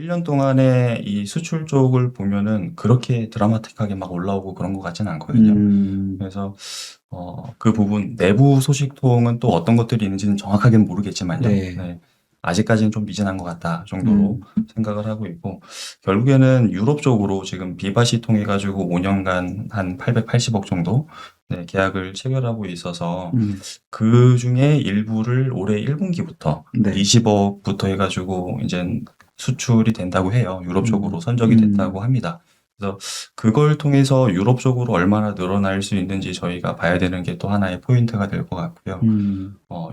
1년 동안의 이 수출 쪽을 보면은 그렇게 드라마틱하게 막 올라오고 그런 것 같지는 않거든요. 그래서 그 부분 내부 소식통은 또 어떤 것들이 있는지는 정확하게는 모르겠지만요. 네. 네. 아직까지는 좀 미진한 것 같다 정도로 음. 생각을 하고 있고, 결국에는 유럽 쪽으로 지금 비바시 통해 가지고 5년간 한 880억 정도 네, 계약을 체결하고 있어서 그 중에 일부를 올해 1분기부터 네. 20억부터 해가지고 이제 수출이 된다고 해요. 유럽 쪽으로 선적이 됐다고 합니다. 그래서 그걸 통해서 유럽 쪽으로 얼마나 늘어날 수 있는지 저희가 봐야 되는 게 또 하나의 포인트가 될 것 같고요.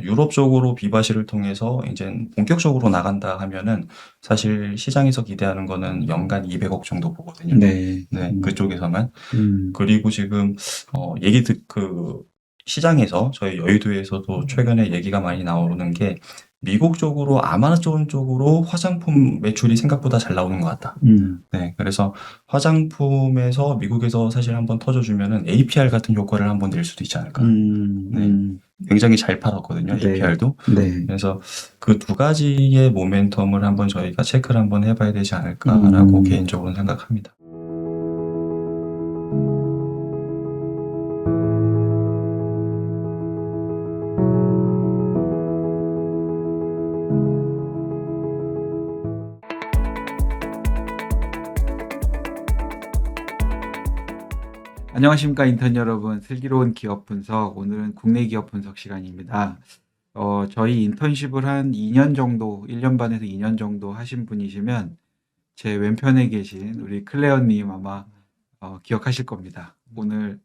유럽 쪽으로 비바시를 통해서 이제 본격적으로 나간다 하면은 사실 시장에서 기대하는 거는 연간 200억 정도 보거든요. 네. 네, 그쪽에서만. 음. 그리고 지금 시장에서 저희 여의도에서도 최근에 얘기가 많이 나오는 게 미국 쪽으로 아마존 쪽으로 화장품 매출이 생각보다 잘 나오는 것 같다. 네, 그래서 화장품에서 미국에서 사실 한번 터져주면은 APR 같은 효과를 한번 낼 수도 있지 않을까. 네, 굉장히 잘 팔았거든요, 네. APR도. 네. 그래서 그 두 가지의 모멘텀을 한번 저희가 체크를 한번 해봐야 되지 않을까라고 개인적으로는 생각합니다. 안녕하십니까 인턴 여러분. 슬기로운 기업 분석, 오늘은 국내 기업 분석 시간입니다. 저희 인턴십을 한 2년 정도, 1년 반에서 2년 정도 하신 분이시면 제 왼편에 계신 우리 클레어님 아마 기억하실 겁니다. 오늘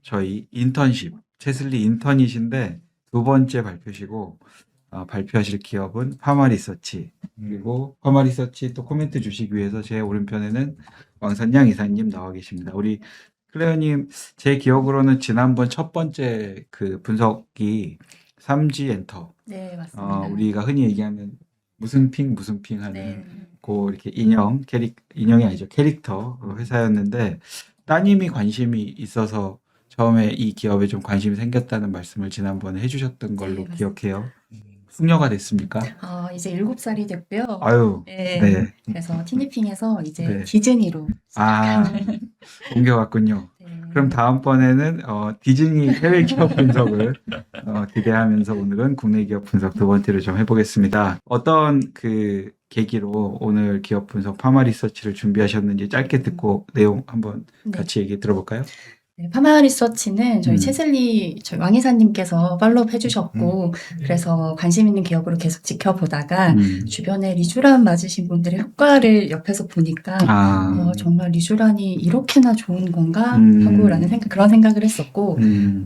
저희 인턴십, 채슬리 인턴이신데 두 번째 발표시고, 발표하실 기업은 파마리서치. 그리고 파마리서치 또 코멘트 주시기 위해서 제 오른편에는 왕선양 이사님 나와 계십니다. 우리 클레어님, 제 기억으로는 지난번 첫 번째 그 분석이 3G 엔터. 네, 맞습니다. 우리가 흔히 얘기하는 무슨 핑 하는 네. 그 이렇게 인형이 아니죠. 캐릭터 회사였는데 따님이 관심이 있어서 처음에 이 기업에 좀 관심이 생겼다는 말씀을 지난번에 해주셨던 걸로 네, 맞습니다. 기억해요. 숙녀가 됐습니까? 이제 7살이 됐고요. 아유, 네. 네. 그래서 티니핑에서 이제 네. 디즈니로 옮겨갔군요. 네. 그럼 다음번에는 디즈니 해외 기업 분석을 기대하면서 오늘은 국내 기업 분석 두 번째를 좀 해보겠습니다. 어떤 그 계기로 오늘 기업 분석 파마 리서치를 준비하셨는지 짧게 듣고 내용 한번 네. 같이 얘기 들어볼까요? 네, 파마 리서치는 저희 채슬리 저희 왕 이사님께서 팔로우 해주셨고 그래서 관심 있는 기업으로 계속 지켜보다가 주변에 리쥬란 맞으신 분들의 효과를 옆에서 보니까 정말 리쥬란이 이렇게나 좋은 건가 하고라는 그런 생각을 했었고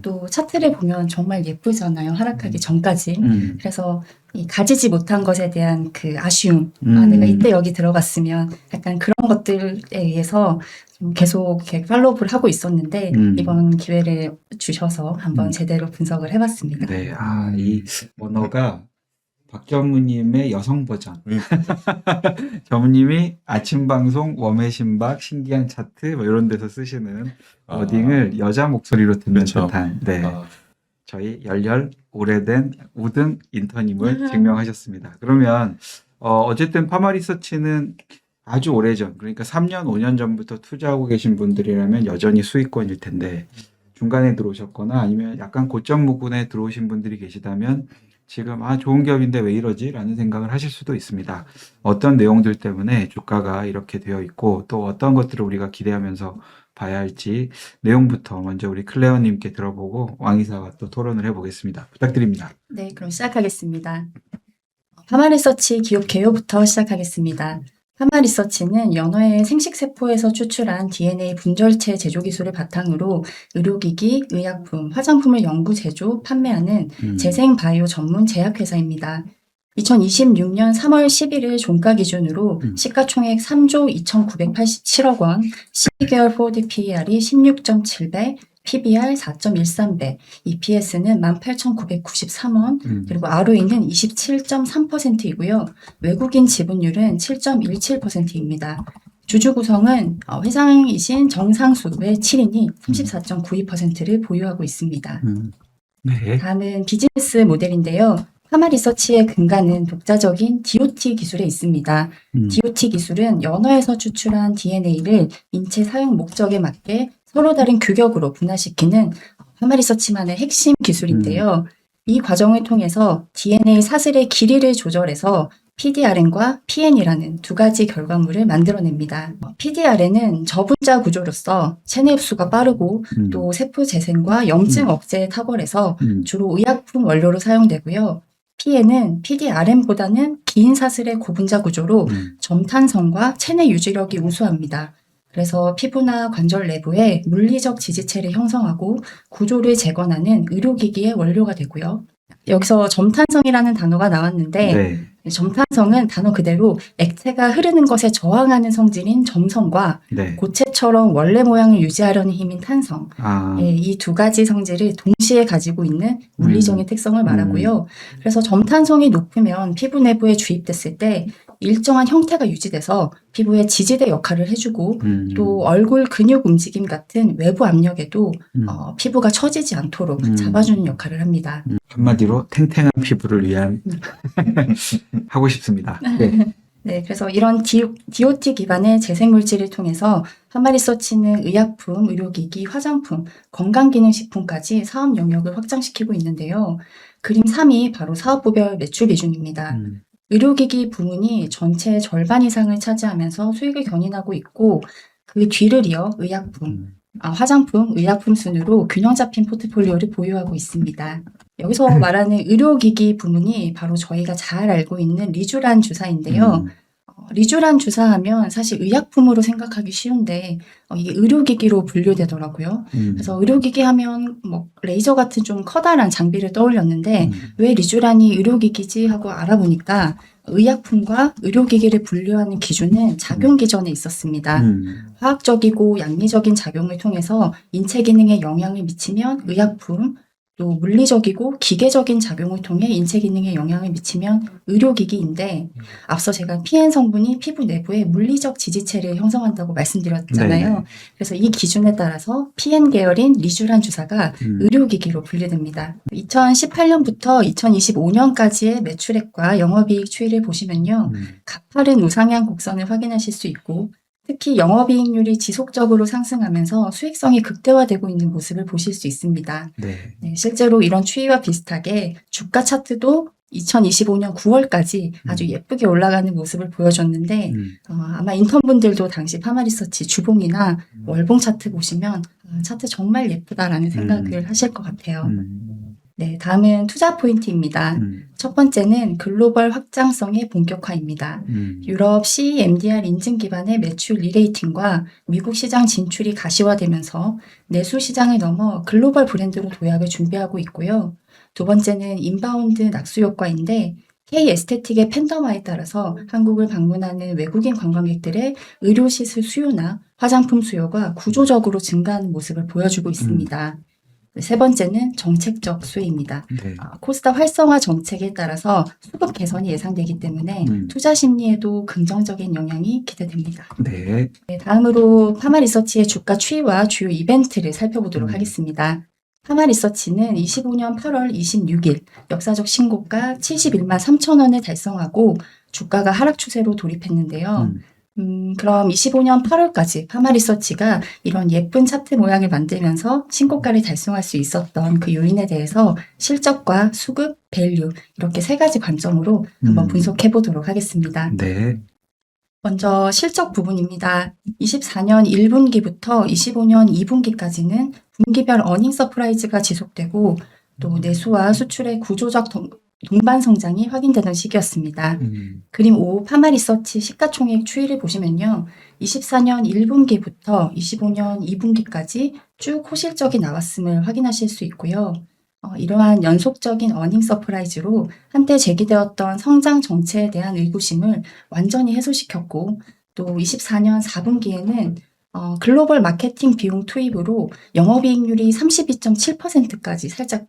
또 차트를 보면 정말 예쁘잖아요. 하락하기 전까지. 그래서 이 가지지 못한 것에 대한 그 아쉬움, 내가 이때 여기 들어갔으면 약간 그런 것들에 의해서 좀 계속 이렇게 팔로우를 하고 있었는데 이번 기회를 주셔서 한번 제대로 분석을 해봤습니다. 네, 이 언어가 박전무님의 여성 버전. 전무님이 아침 방송, 웜의 신박, 신기한 차트 뭐 이런 데서 쓰시는 워딩을 여자 목소리로 듣는 그렇죠. 듯한. 네. 저희 열렬 오래된 우등 인턴임을 증명하셨습니다. 그러면 어쨌든 파마 리서치는 아주 오래전, 그러니까 3년, 5년 전부터 투자하고 계신 분들이라면 여전히 수익권일 텐데 중간에 들어오셨거나 아니면 약간 고점 부근에 들어오신 분들이 계시다면 지금 좋은 기업인데 왜 이러지? 라는 생각을 하실 수도 있습니다. 어떤 내용들 때문에 주가가 이렇게 되어 있고 또 어떤 것들을 우리가 기대하면서 봐야 할지 내용부터 먼저 우리 클레어님께 들어보고 왕이사와 또 토론을 해보겠습니다. 부탁드립니다. 네, 그럼 시작하겠습니다. 파마 리서치 기업 개요부터 시작하겠습니다. 파마 리서치는 연어의 생식세포에서 추출한 DNA 분절체 제조 기술을 바탕으로 의료기기, 의약품, 화장품을 연구, 제조, 판매하는 재생바이오 전문 제약회사입니다. 2026년 3월 11일 종가 기준으로 시가총액 3조 2,987억 원, 12개월 포워드 PER이 16.7배, PBR 4.13배, EPS는 18,993원, 그리고 ROE는 27.3%이고요. 외국인 지분율은 7.17%입니다. 주주 구성은 회장이신 정상수의 7인이 34.92%를 보유하고 있습니다. 네. 다음은 비즈니스 모델인데요. 파마리서치의 근간은 독자적인 DOT 기술에 있습니다. DOT 기술은 연어에서 추출한 DNA를 인체 사용 목적에 맞게 서로 다른 규격으로 분화시키는 파마리서치만의 핵심 기술인데요. 이 과정을 통해서 DNA 사슬의 길이를 조절해서 PDRN과 PN이라는 두 가지 결과물을 만들어냅니다. PDRN은 저분자 구조로서 체내 흡수가 빠르고 또 세포 재생과 염증 억제에 탁월해서 주로 의약품 원료로 사용되고요. PN은 PDRN보다는 긴 사슬의 고분자 구조로 점탄성과 체내 유지력이 우수합니다. 그래서 피부나 관절 내부에 물리적 지지체를 형성하고 구조를 재건하는 의료기기의 원료가 되고요. 여기서 점탄성이라는 단어가 나왔는데 네. 점탄성은 단어 그대로 액체가 흐르는 것에 저항하는 성질인 점성과 네. 고체처럼 원래 모양을 유지하려는 힘인 탄성, 아, 이 두 가지 성질을 동시에 가지고 있는 물리적인 특성을 말하고요. 그래서 점탄성이 높으면 피부 내부에 주입됐을 때 일정한 형태가 유지돼서 피부에 지지대 역할을 해주고 또 얼굴 근육 움직임 같은 외부 압력에도 피부가 처지지 않도록 잡아주는 역할을 합니다. 한마디로 탱탱한 피부를 위한 하고 싶습니다. 네. 네, 그래서 이런 DOT 기반의 재생물질을 통해서 파마리서치는 의약품, 의료기기, 화장품, 건강기능식품까지 사업 영역을 확장시키고 있는데요. 그림 3이 바로 사업부별 매출 비중입니다. 의료기기 부문이 전체의 절반 이상을 차지하면서 수익을 견인하고 있고 그 뒤를 이어 의약품, 화장품, 의약품 순으로 균형 잡힌 포트폴리오를 보유하고 있습니다. 여기서 말하는 의료기기 부문이 바로 저희가 잘 알고 있는 리쥬란 주사인데요. 리쥬란 주사하면 사실 의약품으로 생각하기 쉬운데 이게 의료기기로 분류되더라고요. 그래서 의료기기 하면 뭐 레이저 같은 좀 커다란 장비를 떠올렸는데 왜 리쥬란이 의료기기지 하고 알아보니까 의약품과 의료기기를 분류하는 기준은 작용 기전에 있었습니다. 화학적이고 양리적인 작용을 통해서 인체 기능에 영향을 미치면 의약품, 또 물리적이고 기계적인 작용을 통해 인체 기능에 영향을 미치면 의료기기인데 앞서 제가 PN 성분이 피부 내부에 물리적 지지체를 형성한다고 말씀드렸잖아요. 네네. 그래서 이 기준에 따라서 PN 계열인 리쥬란 주사가 의료기기로 분류됩니다. 2018년부터 2025년까지의 매출액과 영업이익 추이를 보시면요. 가파른 우상향 곡선을 확인하실 수 있고 특히 영업이익률이 지속적으로 상승하면서 수익성이 극대화되고 있는 모습을 보실 수 있습니다. 네. 네, 실제로 이런 추이와 비슷하게 주가 차트도 2025년 9월까지 아주 예쁘게 올라가는 모습을 보여줬는데 아마 인턴분들도 당시 파마리서치 주봉이나 월봉 차트 보시면 차트 정말 예쁘다라는 생각을 하실 것 같아요. 네, 다음은 투자 포인트입니다. 첫 번째는 글로벌 확장성의 본격화입니다. 유럽 CE/MDR 인증 기반의 매출 리레이팅과 미국 시장 진출이 가시화되면서 내수 시장을 넘어 글로벌 브랜드로 도약을 준비하고 있고요. 두 번째는 인바운드 낙수 효과인데 K-에스테틱의 팬덤화에 따라서 한국을 방문하는 외국인 관광객들의 의료시술 수요나 화장품 수요가 구조적으로 증가하는 모습을 보여주고 있습니다. 세 번째는 정책적 수혜입니다. 네. 코스닥 활성화 정책에 따라서 수급 개선이 예상되기 때문에 투자 심리에도 긍정적인 영향이 기대됩니다. 네. 네, 다음으로 파마리서치의 주가 추이와 주요 이벤트를 살펴보도록 하겠습니다. 파마리서치는 25년 8월 26일 역사적 신고가 71만 3천 원을 달성하고 주가가 하락 추세로 돌입했는데요. 그럼 25년 8월까지 파마리서치가 이런 예쁜 차트 모양을 만들면서 신고가를 달성할 수 있었던 그 요인에 대해서 실적과 수급, 밸류 이렇게 세 가지 관점으로 한번 분석해 보도록 하겠습니다. 네. 먼저 실적 부분입니다. 24년 1분기부터 25년 2분기까지는 분기별 어닝 서프라이즈가 지속되고 또 내수와 수출의 구조적 동반 성장이 확인되던 시기였습니다. 그림 5 파마리서치 시가총액 추이를 보시면요. 24년 1분기부터 25년 2분기까지 쭉 호실적이 나왔음을 확인하실 수 있고요. 이러한 연속적인 어닝 서프라이즈로 한때 제기되었던 성장 정체에 대한 의구심을 완전히 해소시켰고 또 24년 4분기에는 글로벌 마케팅 비용 투입으로 영업이익률이 32.7%까지 살짝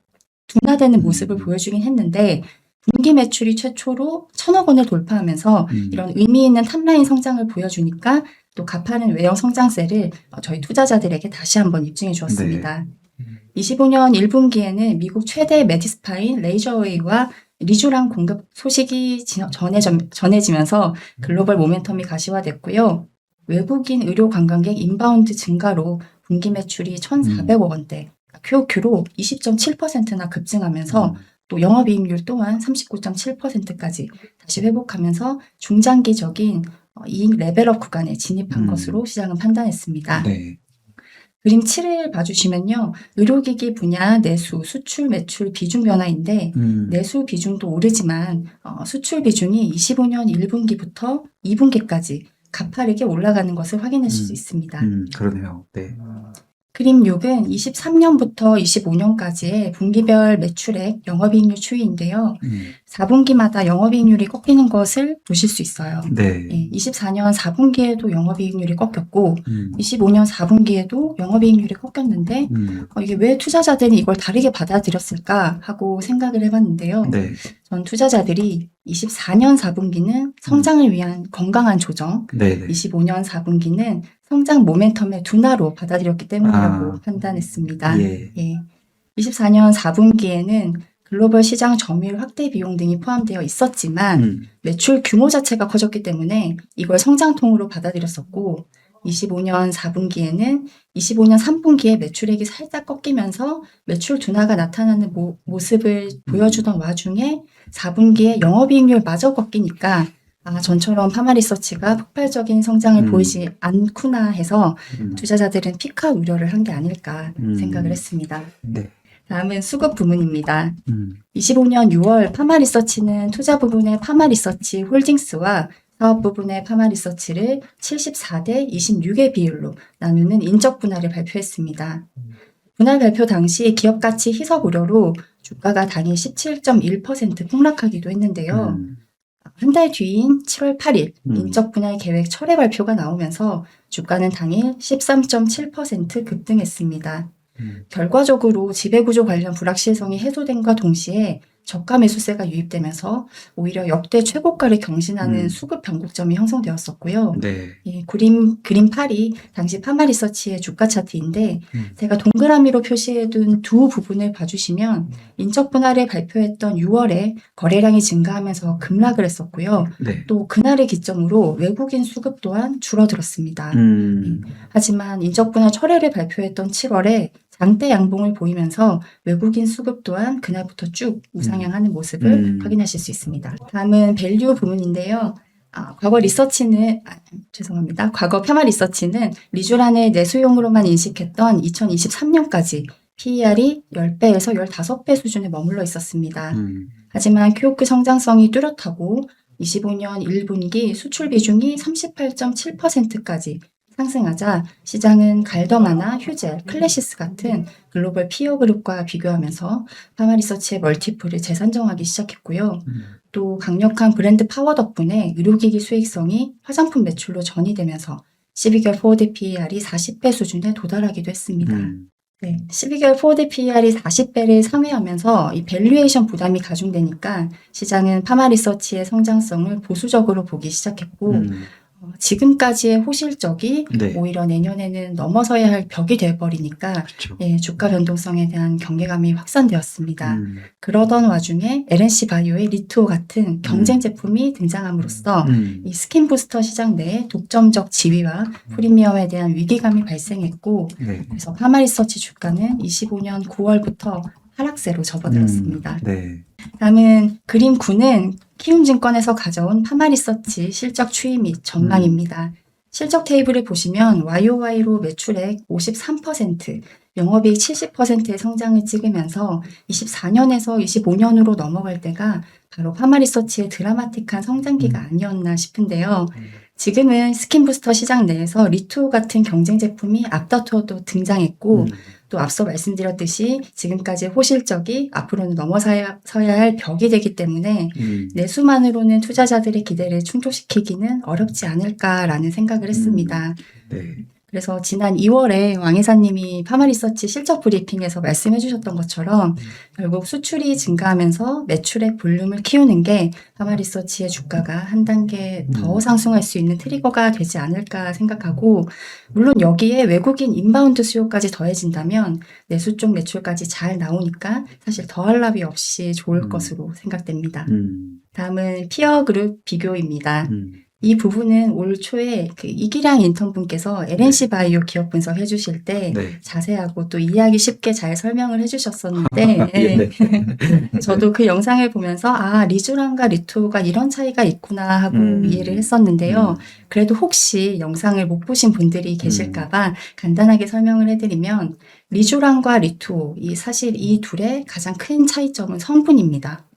둔화되는 모습을 보여주긴 했는데 분기 매출이 최초로 1,000억 원을 돌파하면서 이런 의미 있는 탑라인 성장을 보여주니까 또 가파른 외형 성장세를 저희 투자자들에게 다시 한번 입증해 주었습니다. 25년 1분기에는 미국 최대 메디스파인 레이저웨이와 리쥬란 공급 소식이 전해지면서 글로벌 모멘텀이 가시화됐고요. 외국인 의료 관광객 인바운드 증가로 분기 매출이 1,400억 원대, QOQ로 20.7%나 급증하면서 또 영업이익률 또한 39.7%까지 다시 회복하면서 중장기적인 이익 레벨업 구간에 진입한 것으로 시장은 판단했습니다. 네. 그림 7을 봐주시면요. 의료기기 분야 내수, 수출, 매출 비중 변화인데 내수 비중도 오르지만 수출 비중이 25년 1분기부터 2분기까지 가파르게 올라가는 것을 확인하실 수 있습니다. 그러네요. 네. 그림 6은 23년부터 25년까지의 분기별 매출액, 영업이익률 추이인데요. 4분기마다 영업이익률이 꺾이는 것을 보실 수 있어요. 네. 24년 4분기에도 영업이익률이 꺾였고 25년 4분기에도 영업이익률이 꺾였는데 이게 왜 투자자들이 이걸 다르게 받아들였을까 하고 생각을 해봤는데요. 네. 전 투자자들이 24년 4분기는 성장을 위한 건강한 조정, 네. 25년 4분기는 성장 모멘텀의 둔화로 받아들였기 때문이라고 판단했습니다. 예. 24년 4분기에는 글로벌 시장 점유율 확대 비용 등이 포함되어 있었지만 매출 규모 자체가 커졌기 때문에 이걸 성장통으로 받아들였었고 25년 4분기에는 25년 3분기에 매출액이 살짝 꺾이면서 매출 둔화가 나타나는 모습을 보여주던 와중에 4분기에 영업이익률 마저 꺾이니까 전처럼 파마리서치가 폭발적인 성장을 보이지 않구나 해서 투자자들은 피카 우려를 한 게 아닐까 생각을 했습니다. 네. 다음은 수급 부문입니다. 25년 6월 파마리서치는 투자 부분의 파마리서치 홀딩스와 사업 부분의 파마리서치를 74대 26의 비율로 나누는 인적 분할을 발표했습니다. 분할 발표 당시 기업가치 희석 우려로 주가가 당일 17.1% 폭락하기도 했는데요. 한 달 뒤인 7월 8일 인적 분할 계획 철회 발표가 나오면서 주가는 당일 13.7% 급등했습니다. 결과적으로 지배구조 관련 불확실성이 해소된과 동시에 저가 매수세가 유입되면서 오히려 역대 최고가를 경신하는 수급 변곡점이 형성되었었고요. 네. 그림 8이 당시 파마리서치의 주가 차트인데 제가 동그라미로 표시해둔 두 부분을 봐주시면 인적 분할을 발표했던 6월에 거래량이 증가하면서 급락을 했었고요. 네. 또 그날을 기점으로 외국인 수급 또한 줄어들었습니다. 하지만 인적 분할 철회를 발표했던 7월에 장대 양봉을 보이면서 외국인 수급 또한 그날부터 쭉 우상향하는 모습을 확인하실 수 있습니다. 다음은 밸류 부문인데요. 과거 파마 리서치는 리쥬란을 내수용으로만 인식했던 2023년까지 PER이 10배에서 15배 수준에 머물러 있었습니다. 하지만 QOQ 성장성이 뚜렷하고 25년 1분기 수출 비중이 38.7%까지 상승하자 시장은 갈더마나 휴젤, 클래시스 같은 글로벌 피어 그룹과 비교하면서 파마리서치의 멀티플을 재산정하기 시작했고요. 또 강력한 브랜드 파워 덕분에 의료기기 수익성이 화장품 매출로 전이되면서 12개월 포워드 PER이 40배 수준에 도달하기도 했습니다. 12개월 포워드 PER이 40배를 상회하면서 이 밸류에이션 부담이 가중되니까 시장은 파마리서치의 성장성을 보수적으로 보기 시작했고 지금까지의 호실적이 네. 오히려 내년에는 넘어서야 할 벽이 돼버리니까 그렇죠. 주가 변동성에 대한 경계감이 확산되었습니다. 그러던 와중에 LNC 바이오의 리투오 같은 경쟁 제품이 등장함으로써 이 스킨 부스터 시장 내에 독점적 지위와 프리미엄에 대한 위기감이 발생했고 네. 그래서 파마리서치 주가는 25년 9월부터 하락세로 접어들었습니다. 네. 다음은 그림 9는 키움증권에서 가져온 파마리서치 실적 추이 및 전망입니다. 실적 테이블을 보시면 YOY로 매출액 53%, 영업이익 70%의 성장을 찍으면서 24년에서 25년으로 넘어갈 때가 바로 파마리서치의 드라마틱한 성장기가 아니었나 싶은데요. 지금은 스킨부스터 시장 내에서 리투 같은 경쟁 제품이 앞다투어도 등장했고 또 앞서 말씀드렸듯이 지금까지 호실적이 앞으로는 넘어서야 할 벽이 되기 때문에 내수만으로는 투자자들의 기대를 충족시키기는 어렵지 않을까라는 생각을 했습니다. 네. 그래서 지난 2월에 왕 이사님이 파마리서치 실적 브리핑에서 말씀해 주셨던 것처럼 결국 수출이 증가하면서 매출의 볼륨을 키우는 게 파마리서치의 주가가 한 단계 더 상승할 수 있는 트리거가 되지 않을까 생각하고, 물론 여기에 외국인 인바운드 수요까지 더해진다면 내수 쪽 매출까지 잘 나오니까 사실 더할 나위 없이 좋을 것으로 생각됩니다. 다음은 피어 그룹 비교입니다. 이 부분은 올 초에 그 이기량 인턴분께서 LNC 바이오 기업 분석 해주실 때 네. 자세하고 또 이해하기 쉽게 잘 설명을 해주셨었는데 네. 저도 그 영상을 보면서 아, 리주란과 리투가 이런 차이가 있구나 하고 이해를 했었는데요. 그래도 혹시 영상을 못 보신 분들이 계실까봐 간단하게 설명을 해드리면, 리주란과 리투, 사실 이 둘의 가장 큰 차이점은 성분입니다.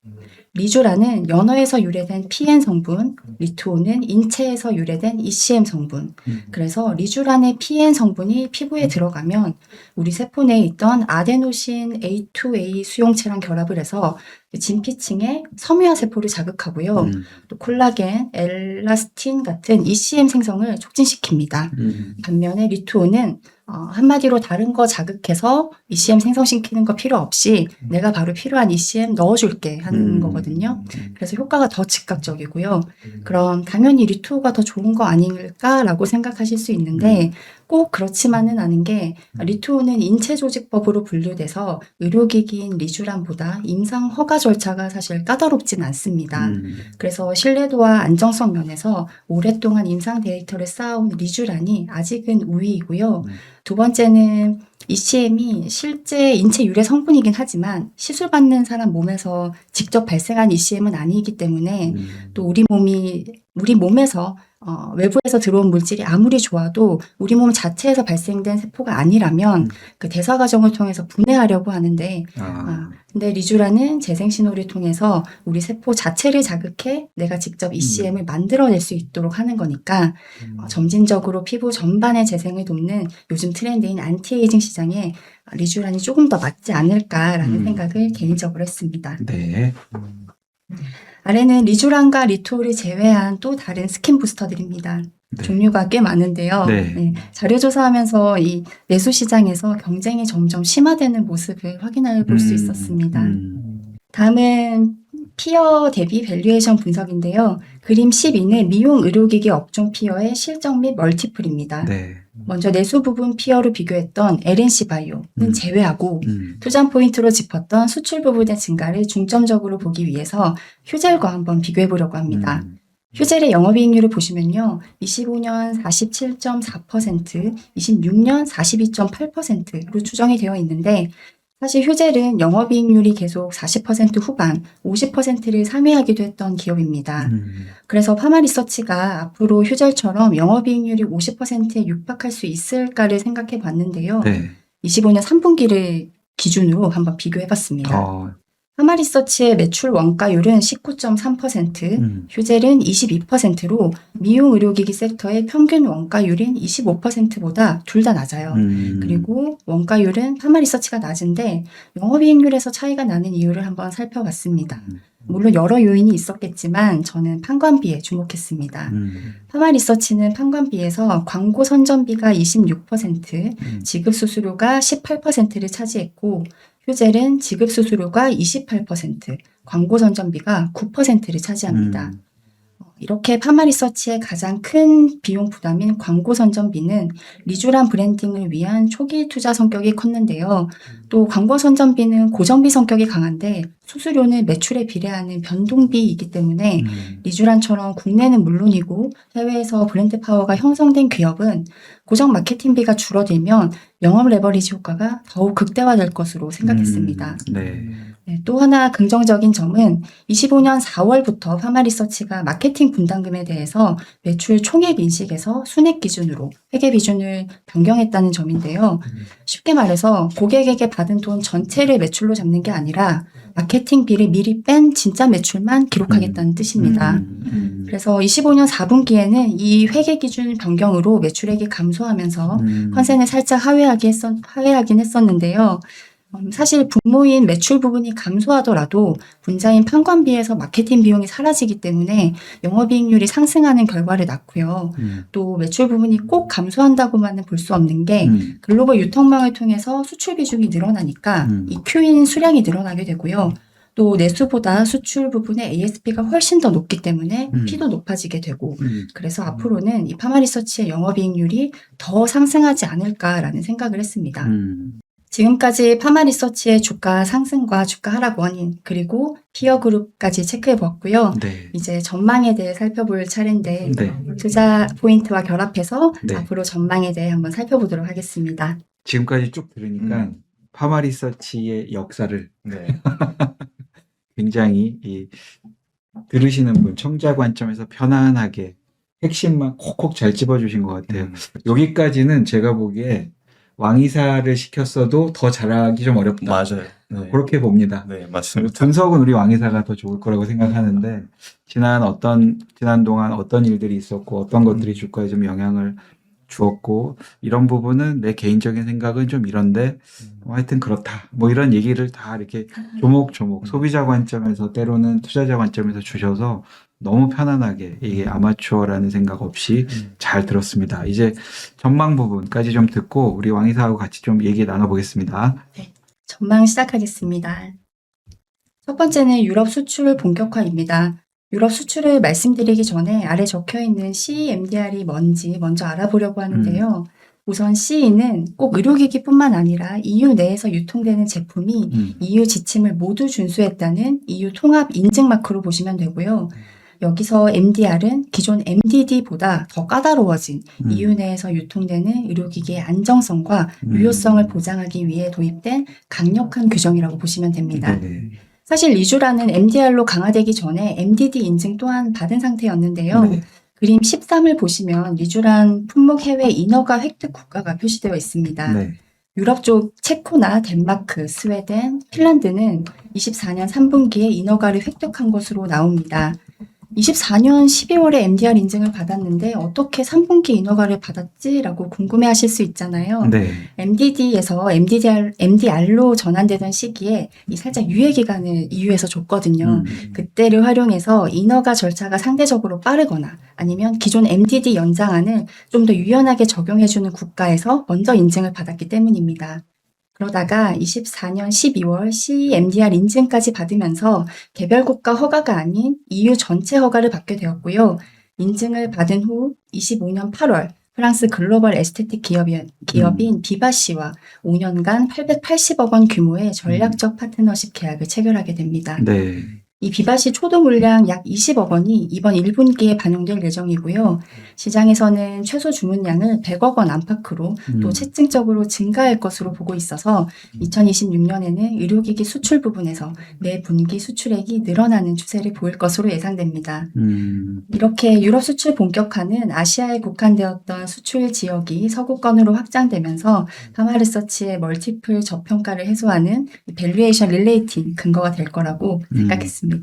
리주란은 연어에서 유래된 PN 성분, 리투오는 인체에서 유래된 ECM 성분. 그래서 리주란의 PN 성분이 피부에 들어가면 우리 세포 내에 있던 아데노신 A2A 수용체랑 결합을 해서 진피층의 섬유화 세포를 자극하고요. 또 콜라겐, 엘라스틴 같은 ECM 생성을 촉진시킵니다. 반면에 리투오는 한마디로 다른 거 자극해서 ECM 생성시키는 거 필요 없이 내가 바로 필요한 ECM 넣어줄게 하는 거거든요. 그래서 효과가 더 즉각적이고요. 그럼 당연히 리투오가 더 좋은 거 아닐까라고 생각하실 수 있는데 꼭 그렇지만은 않은 게, 리투오는 인체조직법으로 분류돼서 의료기기인 리주란보다 임상 허가 절차가 사실 까다롭진 않습니다. 그래서 신뢰도와 안정성 면에서 오랫동안 임상 데이터를 쌓아온 리주란이 아직은 우위이고요. 두 번째는 ECM이 실제 인체 유래 성분이긴 하지만 시술받는 사람 몸에서 직접 발생한 ECM은 아니기 때문에 또 우리 몸에서 외부에서 들어온 물질이 아무리 좋아도 우리 몸 자체에서 발생된 세포가 아니라면 그 대사 과정을 통해서 분해하려고 하는데, 근데 리주란은 재생신호를 통해서 우리 세포 자체를 자극해 내가 직접 ECM을 만들어낼 수 있도록 하는 거니까 점진적으로 피부 전반의 재생을 돕는 요즘 트렌드인 안티에이징 시장에 리주란이 조금 더 맞지 않을까라는 생각을 개인적으로 했습니다. 네. 아래는 리주란과 리투오를 제외한 또 다른 스킨 부스터들입니다. 네. 종류가 꽤 많은데요. 네. 자료조사하면서 이 내수 시장에서 경쟁이 점점 심화되는 모습을 확인해 볼 수 있었습니다. 다음은 피어 대비 밸류에이션 분석인데요. 그림 12는 미용 의료기기 업종 피어의 실적 및 멀티플입니다. 네. 먼저 내수 부분 피어로 비교했던 LNC 바이오는 제외하고 투자 포인트로 짚었던 수출 부분의 증가를 중점적으로 보기 위해서 휴젤과 한번 비교해 보려고 합니다. 휴젤의 영업이익률을 보시면요. 25년 47.4%, 26년 42.8%로 추정이 되어 있는데, 사실 휴젤은 영업이익률이 계속 40% 후반, 50%를 상회하기도 했던 기업입니다. 그래서 파마리서치가 앞으로 휴젤처럼 영업이익률이 50%에 육박할 수 있을까를 생각해 봤는데요. 네. 25년 3분기를 기준으로 한번 비교해 봤습니다. 파마리서치의 매출 원가율은 19.3%, 휴젤은 22%로 미용 의료기기 섹터의 평균 원가율인 25%보다 둘 다 낮아요. 그리고 원가율은 파마리서치가 낮은데 영업이익률에서 차이가 나는 이유를 한번 살펴봤습니다. 물론 여러 요인이 있었겠지만 저는 판관비에 주목했습니다. 파마리서치는 판관비에서 광고 선전비가 26%, 지급 수수료가 18%를 차지했고, 휴젤은 지급 수수료가 28%, 광고 선전비가 9%를 차지합니다. 이렇게 파마리서치의 가장 큰 비용 부담인 광고 선전비는 리주란 브랜딩을 위한 초기 투자 성격이 컸는데요. 또 광고 선전비는 고정비 성격이 강한데 수수료는 매출에 비례하는 변동비이기 때문에 리주란처럼 국내는 물론이고 해외에서 브랜드 파워가 형성된 기업은 고정 마케팅비가 줄어들면 영업 레버리지 효과가 더욱 극대화될 것으로 생각했습니다. 네, 또 하나 긍정적인 점은 25년 4월부터 파마리서치가 마케팅 분담금에 대해서 매출 총액 인식에서 순액 기준으로 회계 비준을 변경했다는 점인데요. 쉽게 말해서 고객에게 받은 돈 전체를 매출로 잡는 게 아니라 마케팅비를 미리 뺀 진짜 매출만 기록하겠다는 뜻입니다. 그래서 25년 4분기에는 이 회계 기준 변경으로 매출액이 감소하면서 컨센을 살짝 하회하긴 했었는데요. 사실 분모인 매출 부분이 감소하더라도 분자인 판관비에서 마케팅 비용이 사라지기 때문에 영업이익률이 상승하는 결과를 낳고요. 또 매출 부분이 꼭 감소한다고만은 볼 수 없는 게 글로벌 유통망을 통해서 수출 비중이 늘어나니까 이 큐인 수량이 늘어나게 되고요. 또 내수보다 수출 부분의 ASP가 훨씬 더 높기 때문에 P도 높아지게 되고 그래서 앞으로는 이 파마리서치의 영업이익률이 더 상승하지 않을까라는 생각을 했습니다. 지금까지 파마리서치의 주가 상승과 주가 하락 원인 그리고 피어 그룹까지 체크해 보았고요. 네. 이제 전망에 대해 살펴볼 차례인데 네. 투자 포인트와 결합해서 네. 앞으로 전망에 대해 한번 살펴보도록 하겠습니다. 지금까지 쭉 들으니까 파마리서치의 역사를 네. 굉장히 들으시는 분, 청자 관점에서 편안하게 핵심만 콕콕 잘 찝어주신 것 같아요. 여기까지는 제가 보기에 왕이사를 시켰어도 더 잘하기 좀 어렵다. 맞아요. 네. 그렇게 봅니다. 네, 맞습니다. 분석은 우리 왕이사가 더 좋을 거라고 생각하는데 지난 동안 어떤 일들이 있었고 어떤 것들이 주가에 좀 영향을 주었고 이런 부분은 내 개인적인 생각은 좀 이런데 하여튼 그렇다. 뭐 이런 얘기를 다 이렇게 조목조목 소비자 관점에서 때로는 투자자 관점에서 주셔서 너무 편안하게 이게 아마추어라는 생각 없이 잘 들었습니다. 이제 전망 부분까지 좀 듣고 우리 왕이사하고 같이 좀 얘기 나눠보겠습니다. 전망 시작하겠습니다. 첫 번째는 유럽 수출 본격화입니다. 유럽 수출을 말씀드리기 전에 아래 적혀있는 CEMDR이 뭔지 먼저 알아보려고 하는데요. 우선 CE는 꼭 의료기기뿐만 아니라 EU 내에서 유통되는 제품이 EU 지침을 모두 준수했다는 EU 통합 인증 마크로 보시면 되고요. 여기서 MDR은 기존 MDD보다 더 까다로워진 EU 내에서 유통되는 의료기기의 안정성과 유효성을 보장하기 위해 도입된 강력한 규정이라고 보시면 됩니다. 네. 사실 리주라는 MDR로 강화되기 전에 MDD 인증 또한 받은 상태였는데요. 네. 그림 13을 보시면 리주란 품목 해외 인허가 획득 국가가 표시되어 있습니다. 네. 유럽 쪽 체코나 덴마크, 스웨덴, 핀란드는 24년 3분기에 인허가를 획득한 것으로 나옵니다. 24년 12월에 MDR 인증을 받았는데 어떻게 3분기 인허가를 받았지라고 궁금해하실 수 있잖아요. 네. MDD에서 MDR로 전환되던 시기에 이 살짝 유예 기간을 EU에서 줬거든요. 그때를 활용해서 인허가 절차가 상대적으로 빠르거나 아니면 기존 MDD 연장안을 좀 더 유연하게 적용해주는 국가에서 먼저 인증을 받았기 때문입니다. 그러다가 24년 12월 CEMDR 인증까지 받으면서 개별 국가 허가가 아닌 EU 전체 허가를 받게 되었고요. 인증을 받은 후 25년 8월 프랑스 글로벌 에스테틱 기업인 비바시와 5년간 880억 원 규모의 전략적 파트너십 계약을 체결하게 됩니다. 네. 이 비바시 초도 물량 약 20억 원이 이번 1분기에 반영될 예정이고요. 시장에서는 최소 주문량을 100억 원 안팎으로 또 체증적으로 증가할 것으로 보고 있어서 2026년에는 의료기기 수출 부분에서 매 분기 수출액이 늘어나는 추세를 보일 것으로 예상됩니다. 이렇게 유럽 수출 본격화는 아시아에 국한되었던 수출 지역이 서구권으로 확장되면서 파마리서치의 멀티플 저평가를 해소하는 밸류에이션 릴레이팅 근거가 될 거라고 생각했습니다.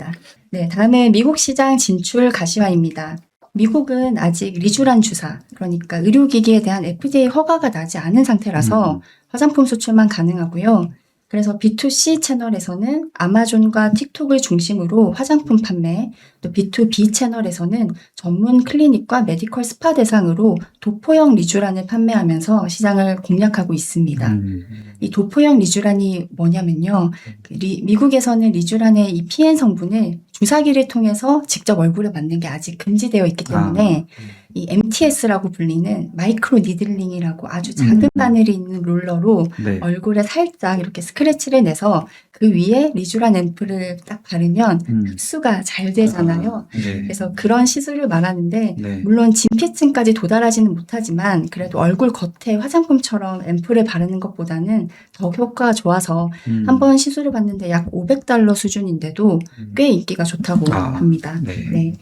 네, 다음은 미국 시장 진출 가시화입니다. 미국은 아직 리주란 주사, 그러니까 의료기기에 대한 FDA 허가가 나지 않은 상태라서 화장품 수출만 가능하고요. 그래서 B2C 채널에서는 아마존과 틱톡을 중심으로 화장품 판매, 또 B2B 채널에서는 전문 클리닉과 메디컬 스파 대상으로 도포형 리주란을 판매하면서 시장을 공략하고 있습니다. 이 도포형 리주란이 뭐냐면요. 미국에서는 리주란의 이 PN 성분을 주사기를 통해서 직접 얼굴에 맞는 게 아직 금지되어 있기 때문에 이 MTS라고 불리는 마이크로 니들링이라고 아주 작은 바늘이 있는 롤러로 네. 얼굴에 살짝 이렇게 스크래치를 내서 그 위에 리주란 앰플을 딱 바르면 흡수가 잘 되잖아요. 네. 그래서 그런 시술을 말하는데 네. 물론 진피층까지 도달하지는 못하지만 그래도 얼굴 겉에 화장품처럼 앰플을 바르는 것보다는 더 효과가 좋아서 한 번 시술을 받는데 약 $500 수준인데도 꽤 인기가 좋다고 합니다. 네. 네.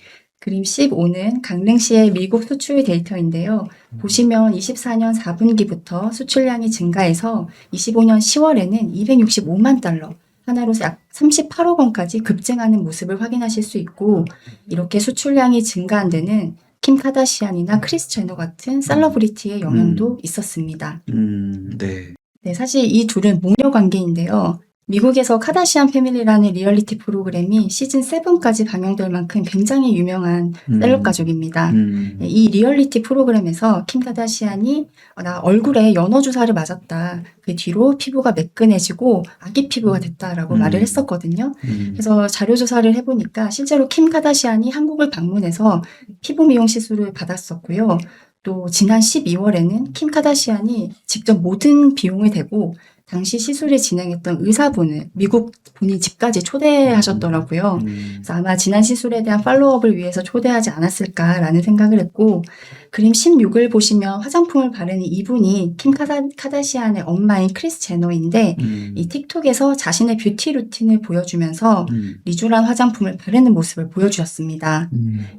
그림 15는 강릉시의 미국 수출 데이터인데요. 보시면 24년 4분기부터 수출량이 증가해서 25년 10월에는 265만 달러, 하나로 약 38억 원까지 급증하는 모습을 확인하실 수 있고 이렇게 수출량이 증가한 데는 킴 카다시안이나 크리스 제너 같은 셀러브리티의 영향도 있었습니다. 네. 네, 사실 이 둘은 모녀 관계인데요. 미국에서 카다시안 패밀리라는 리얼리티 프로그램이 시즌 7까지 방영될 만큼 굉장히 유명한 셀럽 가족입니다. 네, 이 리얼리티 프로그램에서 킴 카다시안이 나 얼굴에 연어 주사를 맞았다. 그 뒤로 피부가 매끈해지고 아기 피부가 됐다라고 말을 했었거든요. 그래서 자료 조사를 해보니까 실제로 킴 카다시안이 한국을 방문해서 피부 미용 시술을 받았었고요. 또 지난 12월에는 킴 카다시안이 직접 모든 비용을 대고 당시 시술을 진행했던 의사분을 미국 본인 집까지 초대하셨더라고요. 그래서 아마 지난 시술에 대한 팔로우업을 위해서 초대하지 않았을까라는 생각을 했고, 그림 16을 보시면 화장품을 바르는 이분이 킴 카다시안의 엄마인 크리스 제너인데 이 틱톡에서 자신의 뷰티 루틴을 보여주면서 리쥬란 화장품을 바르는 모습을 보여주셨습니다.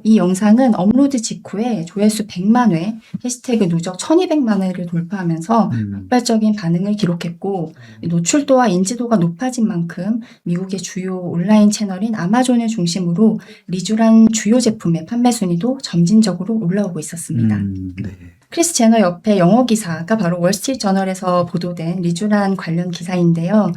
이 영상은 업로드 직후에 조회수 100만 회, 해시태그 누적 1200만 회를 돌파하면서 폭발적인 반응을 기록했고, 노출도와 인지도가 높아진 만큼 미국의 주요 온라인 채널인 아마존을 중심으로 리쥬란 주요 제품의 판매 순위도 점진적으로 올라오고 있었습니다. 네. 크리스 제너 옆에 영어 기사가 바로 월스트리트저널에서 보도된 리쥬란 관련 기사인데요.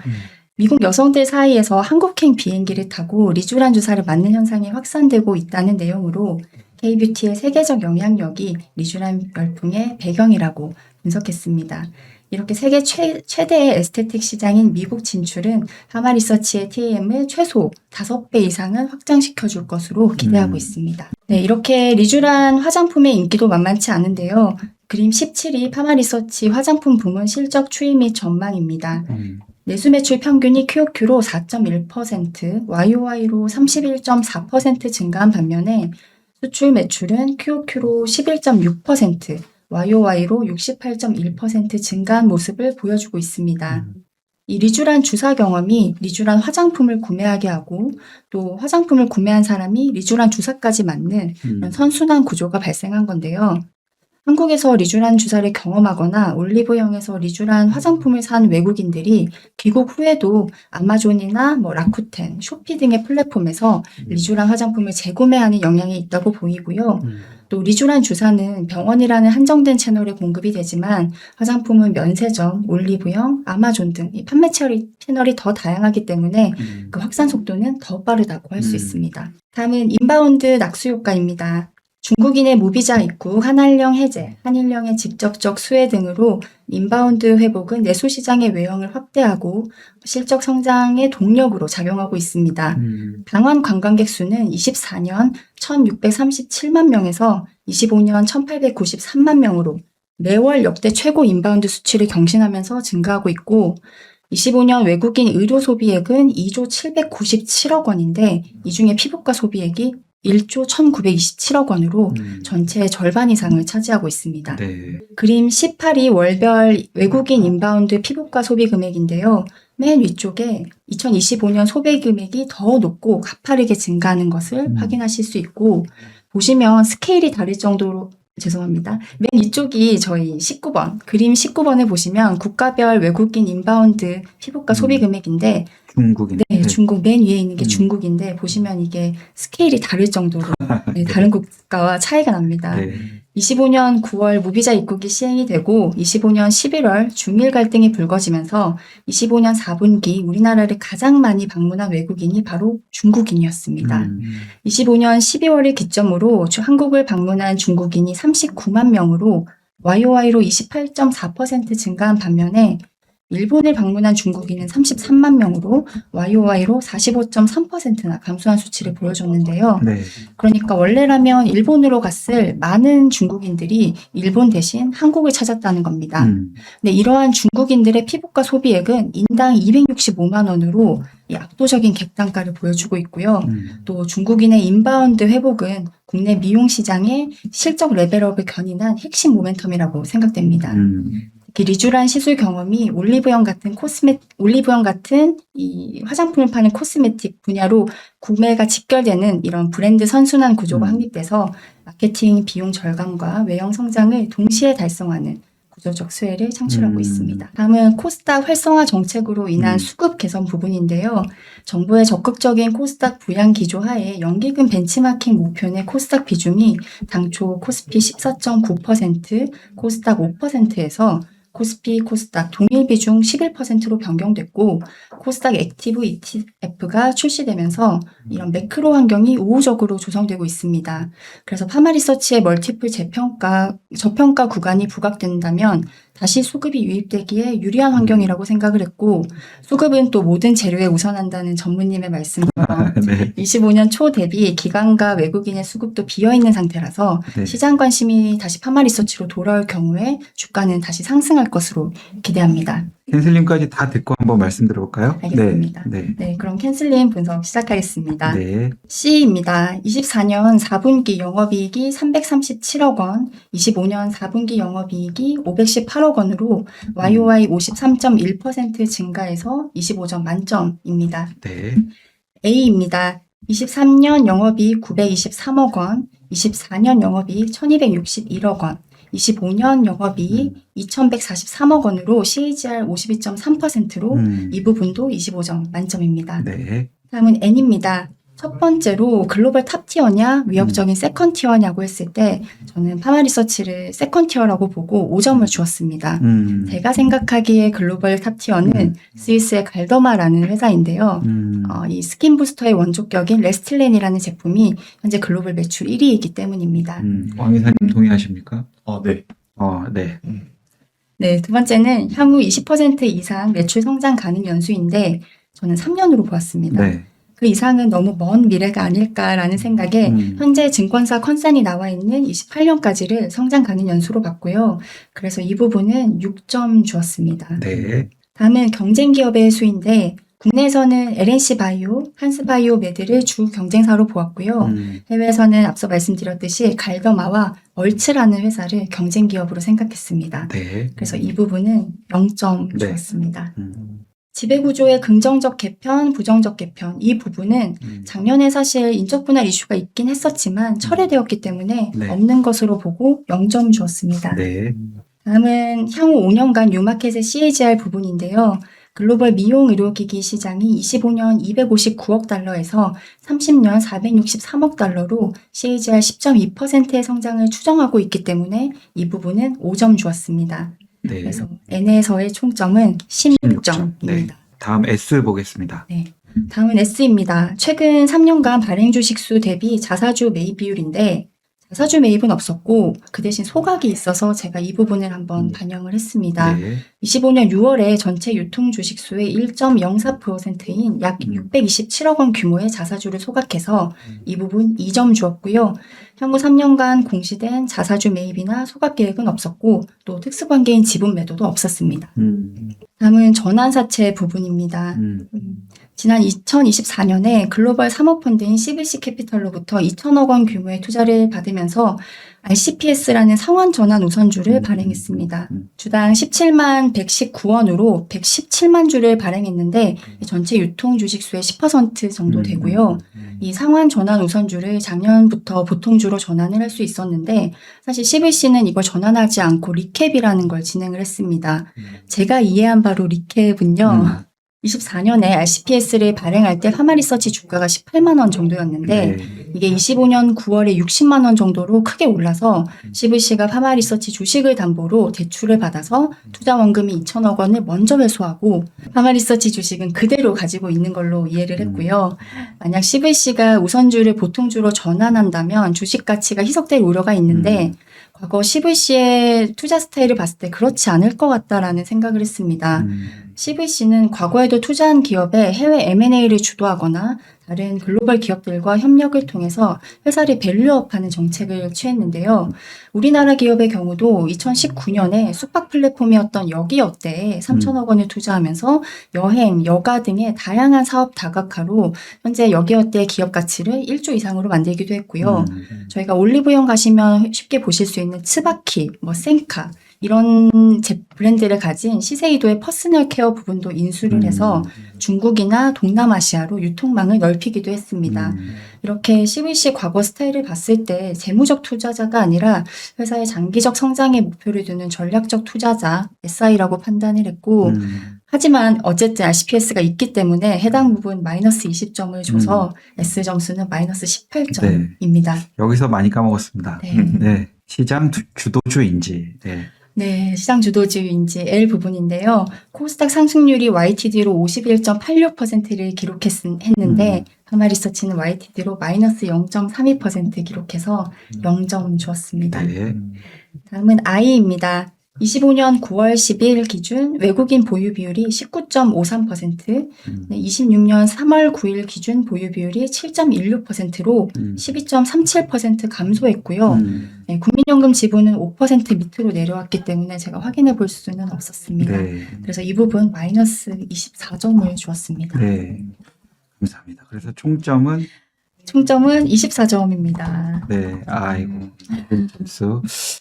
미국 여성들 사이에서 한국행 비행기를 타고 리쥬란 주사를 맞는 현상이 확산되고 있다는 내용으로 K-뷰티의 세계적 영향력이 리쥬란 열풍의 배경이라고 분석했습니다. 이렇게 세계 최대의 에스테틱 시장인 미국 진출은 파마리서치의 TAM을 최소 5배 이상은 확장시켜줄 것으로 기대하고 있습니다. 네, 이렇게 리쥬란 화장품의 인기도 만만치 않은데요. 그림 17이 파마리서치 화장품 부문 실적 추이 및 전망입니다. 내수 매출 평균이 QOQ로 4.1%, YOY로 31.4% 증가한 반면에 수출 매출은 QOQ로 11.6%, YOY로 68.1% 증가한 모습을 보여주고 있습니다. 이 리쥬란 주사 경험이 리쥬란 화장품을 구매하게 하고 또 화장품을 구매한 사람이 리쥬란 주사까지 맞는 이런 선순환 구조가 발생한 건데요. 한국에서 리쥬란 주사를 경험하거나 올리브영에서 리쥬란 화장품을 산 외국인들이 귀국 후에도 아마존이나 라쿠텐, 쇼피 등의 플랫폼에서 리쥬란 화장품을 재구매하는 영향이 있다고 보이고요. 또 리쥬란 주사는 병원이라는 한정된 채널에 공급이 되지만 화장품은 면세점, 올리브영, 아마존 등 이 판매 채널이 더 다양하기 때문에 그 확산 속도는 더 빠르다고 할 수 있습니다. 다음은 인바운드 낙수 효과입니다. 중국인의 무비자 입국, 한한령 해제, 한일령의 직접적 수혜 등으로 인바운드 회복은 내수 시장의 외형을 확대하고 실적 성장의 동력으로 작용하고 있습니다. 방한 관광객 수는 24년 1637만 명에서 25년 1893만 명으로 매월 역대 최고 인바운드 수치를 경신하면서 증가하고 있고 25년 외국인 의료 소비액은 2조 797억 원인데 이 중에 피부과 소비액이 1조 1927억 원으로 전체의 절반 이상을 차지하고 있습니다. 네. 그림 18이 월별 외국인 인바운드 피부과 소비 금액인데요. 맨 위쪽에 2025년 소비 금액이 더 높고 가파르게 증가하는 것을 확인하실 수 있고 보시면 스케일이 다를 정도로 죄송합니다. 맨 위쪽이 저희 19번, 그림 19번을 보시면 국가별 외국인 인바운드 피부과 소비 금액인데 중국인. 네, 중국 맨 위에 있는 게 중국인데 보시면 이게 스케일이 다를 정도로 네, 다른 국가와 차이가 납니다. 네. 25년 9월 무비자 입국이 시행이 되고 25년 11월 중일 갈등이 불거지면서 25년 4분기 우리나라를 가장 많이 방문한 외국인이 바로 중국인이었습니다. 25년 12월을 기점으로 한국을 방문한 중국인이 39만 명으로 YOY로 28.4% 증가한 반면에 일본을 방문한 중국인은 33만 명으로 YOY로 45.3%나 감소한 수치를 보여줬는데요. 네. 그러니까 원래라면 일본으로 갔을 많은 중국인들이 일본 대신 한국을 찾았다는 겁니다. 근데 이러한 중국인들의 피부과 소비액은 인당 265만 원으로 이 압도적인 객단가를 보여주고 있고요. 또 중국인의 인바운드 회복은 국내 미용 시장의 실적 레벨업을 견인한 핵심 모멘텀이라고 생각됩니다. 리쥬란 시술 경험이 올리브영 같은 이 화장품을 파는 코스메틱 분야로 구매가 직결되는 이런 브랜드 선순환 구조가 확립돼서 마케팅 비용 절감과 외형 성장을 동시에 달성하는 구조적 수혜를 창출하고 있습니다. 다음은 코스닥 활성화 정책으로 인한 수급 개선 부분인데요. 정부의 적극적인 코스닥 부양 기조 하에 연기금 벤치마킹 목표 내 코스닥 비중이 당초 코스피 14.9%, 코스닥 5%에서 코스피, 코스닥 동일 비중 11%로 변경됐고 코스닥 액티브 ETF가 출시되면서 이런 매크로 환경이 우호적으로 조성되고 있습니다. 그래서 파마리서치의 멀티플 저평가 구간이 부각된다면 다시 수급이 유입되기에 유리한 환경이라고 생각을 했고 수급은 또 모든 재료에 우선한다는 전무님의 말씀처럼 네. 25년 초 대비 기관과 외국인의 수급도 비어있는 상태라서 네. 시장 관심이 다시 파마리서치로 돌아올 경우에 주가는 다시 상승할 것으로 기대합니다. 캔슬님까지 다 듣고 한번 말씀 들어볼까요? 알겠습니다. 네. 네, 그럼 캔슬링 분석 시작하겠습니다. 네. C입니다. 24년 4분기 영업이익이 337억 원, 25년 4분기 영업이익이 518억 원으로 YOY 53.1% 증가해서 25점 만점입니다. 네. A입니다. 23년 영업이익 923억 원, 24년 영업이익 1261억 원, 25년 영업이익 2143억 원으로 CAGR 52.3%로 이 부분도 25점 만점입니다. 네. 다음은 N입니다. 첫 번째로 글로벌 탑티어냐 위협적인 세컨티어냐고 했을 때 저는 파마리서치를 세컨티어라고 보고 5점을 주었습니다. 제가 생각하기에 글로벌 탑티어는 스위스의 갈더마라는 회사인데요. 이 스킨 부스터의 원조격인 레스틸렌이라는 제품이 현재 글로벌 매출 1위이기 때문입니다. 왕 이사님 동의하십니까? 네. 네. 네, 두 번째는 향후 20% 이상 매출 성장 가능 연수인데 저는 3년으로 보았습니다. 네. 그 이상은 너무 먼 미래가 아닐까라는 생각에 현재 증권사 컨센이 나와 있는 28년까지를 성장 가능 연수로 봤고요. 그래서 이 부분은 6점 주었습니다. 네. 다음은 경쟁 기업의 수인데 국내에서는 LNC 바이오, 한스 바이오 메드를 주 경쟁사로 보았고요. 해외에서는 앞서 말씀드렸듯이 갈더마와 얼츠라는 회사를 경쟁 기업으로 생각했습니다. 네. 그래서 이 부분은 0점 네. 주었습니다. 지배구조의 긍정적 개편, 부정적 개편 이 부분은 작년에 사실 인적 분할 이슈가 있긴 했었지만 철회되었기 때문에 네. 없는 것으로 보고 0점 주었습니다. 네. 다음은 향후 5년간 뉴마켓의 CAGR 부분인데요. 글로벌 미용 의료기기 시장이 25년 259억 달러에서 30년 463억 달러로 CAGR 10.2%의 성장을 추정하고 있기 때문에 이 부분은 5점 주었습니다. 네. 그래서 N에서의 총점은 16점입니다. 네. 다음 S 보겠습니다. 다음은 S입니다. 최근 3년간 발행 주식 수 대비 자사주 매입 비율인데 자사주 매입은 없었고 그 대신 소각이 있어서 제가 이 부분을 한번 반영을 했습니다. 네. 25년 6월에 전체 유통 주식 수의 1.04%인 약 627억 원 규모의 자사주를 소각해서 이 부분 2점 주었고요. 향후 3년간 공시된 자사주 매입이나 소각 계획은 없었고 또 특수관계인 지분 매도도 없었습니다. 다음은 전환사채 부분입니다. 지난 2024년에 글로벌 사모펀드인 CVC 캐피털로부터 2천억 원 규모의 투자를 받으면서 RCPS라는 상환 전환 우선주를 발행했습니다. 주당 17만 119원으로 117만 주를 발행했는데 전체 유통 주식수의 10% 정도 되고요. 이 상환 전환 우선주를 작년부터 보통주로 전환을 할 수 있었는데 사실 CVC는 이걸 전환하지 않고 리캡이라는 걸 진행을 했습니다. 제가 이해한 바로 리캡은요. 24년에 RCPS를 발행할 때 파마리서치 주가가 18만 원 정도였는데 이게 25년 9월에 60만 원 정도로 크게 올라서 CVC가 파마리서치 주식을 담보로 대출을 받아서 투자 원금이 2천억 원을 먼저 회수하고 파마리서치 주식은 그대로 가지고 있는 걸로 이해를 했고요. 만약 CVC가 우선주를 보통주로 전환한다면 주식 가치가 희석될 우려가 있는데 과거 CVC의 투자 스타일을 봤을 때 그렇지 않을 것 같다라는 생각을 했습니다. CVC는 과거에도 투자한 기업에 해외 M&A를 주도하거나 다른 글로벌 기업들과 협력을 통해서 회사를 밸류업하는 정책을 취했는데요. 우리나라 기업의 경우도 2019년에 숙박 플랫폼이었던 여기어때에 3천억 원을 투자하면서 여행, 여가 등의 다양한 사업 다각화로 현재 여기어때의 기업 가치를 1조 이상으로 만들기도 했고요. 저희가 올리브영 가시면 쉽게 보실 수 있는 츠바키, 센카 이런 브랜드를 가진 시세이도의 퍼스널 케어 부분도 인수를 해서 중국이나 동남아시아로 유통망을 넓히기도 했습니다. 이렇게 CVC 과거 스타일을 봤을 때 재무적 투자자가 아니라 회사의 장기적 성장에 목표를 두는 전략적 투자자 SI라고 판단을 했고 하지만 어쨌든 RCPS가 있기 때문에 해당 부분 마이너스 20점을 줘서 S 점수는 마이너스 18점입니다. 여기서 많이 까먹었습니다. 네. 시장 주도주인지. 네, 시장 주도주의인지 L 부분인데요. 코스닥 상승률이 YTD로 51.86%를 기록했는데 파마리서치는 YTD로 마이너스 0.32% 기록해서 0점 주었습니다. 다음은 I입니다. 25년 9월 10일 기준 외국인 보유 비율이 19.53%, 26년 3월 9일 기준 보유 비율이 7.16%로 12.37% 감소했고요. 네, 국민연금 지분은 5% 밑으로 내려왔기 때문에 제가 확인해 볼 수는 없었습니다. 그래서 이 부분 마이너스 24점을 주었습니다. 네. 감사합니다. 그래서 총점은 24점입니다. 네, 아이고, 점수.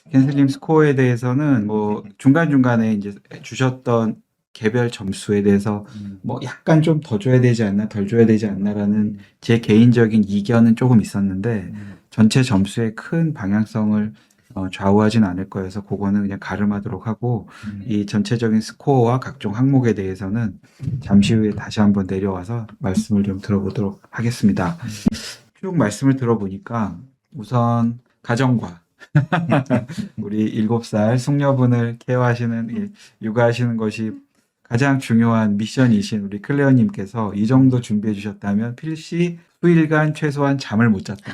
캔슬님 스코어에 대해서는 뭐 중간중간에 이제 주셨던 개별 점수에 대해서 뭐 약간 좀 더 줘야 되지 않나, 덜 줘야 되지 않나라는 제 개인적인 이견은 조금 있었는데 전체 점수의 큰 방향성을 좌우하진 않을 거여서 그거는 그냥 가름하도록 하고 이 전체적인 스코어와 각종 항목에 대해서는 잠시 후에 다시 한번 내려와서 말씀을 좀 들어보도록 하겠습니다. 쭉 말씀을 들어보니까 우선 가정과 우리 7살 숙녀분을 케어하시는 육아하시는 것이 가장 중요한 미션이신 우리 클레어님께서 이 정도 준비해 주셨다면 필시 수일간 최소한 잠을 못 잤다.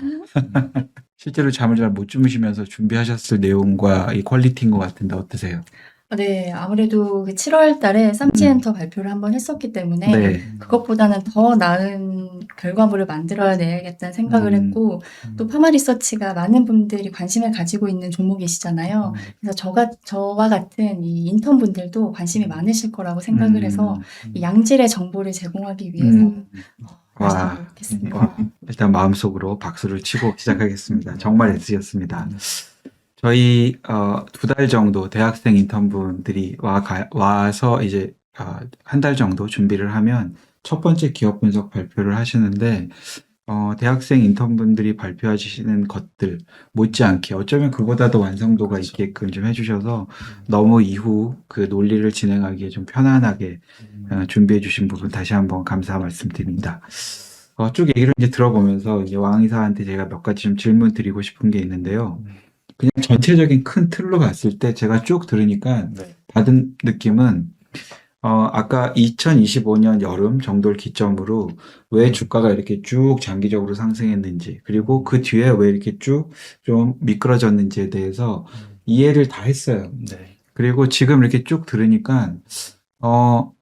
실제로 잠을 잘 못 주무시면서 준비하셨을 내용과 이 퀄리티인 것 같은데 어떠세요? 네, 아무래도 7월 달에 쌈지엔터 발표를 한번 했었기 때문에 네. 그것보다는 더 나은 결과물을 만들어야 내야겠다는 생각을 했고 또 파마 리서치가 많은 분들이 관심을 가지고 있는 종목이시잖아요. 그래서 저와 같은 이 인턴 분들도 관심이 많으실 거라고 생각을 해서 이 양질의 정보를 제공하기 위해서 말씀드리겠습니다. 일단 마음속으로 박수를 치고 시작하겠습니다. 정말 애쓰셨습니다. 저희 2달 정도 대학생 인턴분들이 와서 이제 한 달 정도 준비를 하면 첫 번째 기업 분석 발표를 하시는데 대학생 인턴분들이 발표하시는 것들 못지않게 어쩌면 그보다 더 완성도가 있게끔 좀 해주셔서 너무 이후 그 논리를 진행하기에 좀 편안하게 준비해 주신 부분 다시 한번 감사 말씀드립니다. 쭉 얘기를 이제 들어보면서 이제 왕 이사한테 제가 몇 가지 좀 질문 드리고 싶은 게 있는데요. 그냥 전체적인 큰 틀로 봤을 때 제가 쭉 들으니까 받은 느낌은 아까 2025년 여름 정도를 기점으로 왜 주가가 이렇게 쭉 장기적으로 상승했는지 그리고 그 뒤에 왜 이렇게 쭉 좀 미끄러졌는지에 대해서 이해를 다 했어요. 그리고 지금 이렇게 쭉 들으니까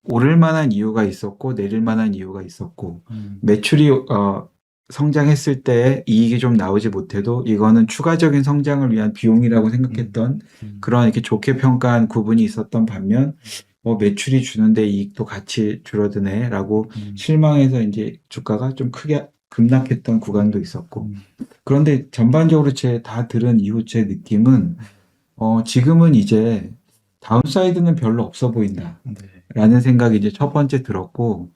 오를 만한 이유가 있었고 내릴 만한 이유가 있었고 매출이 성장했을 때 이익이 좀 나오지 못해도 이거는 추가적인 성장을 위한 비용이라고 생각했던 그런 이렇게 좋게 평가한 구분이 있었던 반면 매출이 주는데 이익도 같이 줄어드네라고 실망해서 이제 주가가 좀 크게 급락했던 구간도 있었고 그런데 전반적으로 제 다 들은 이후 제 느낌은 지금은 이제 다운사이드는 별로 없어 보인다라는 생각이 이제 첫 번째 들었고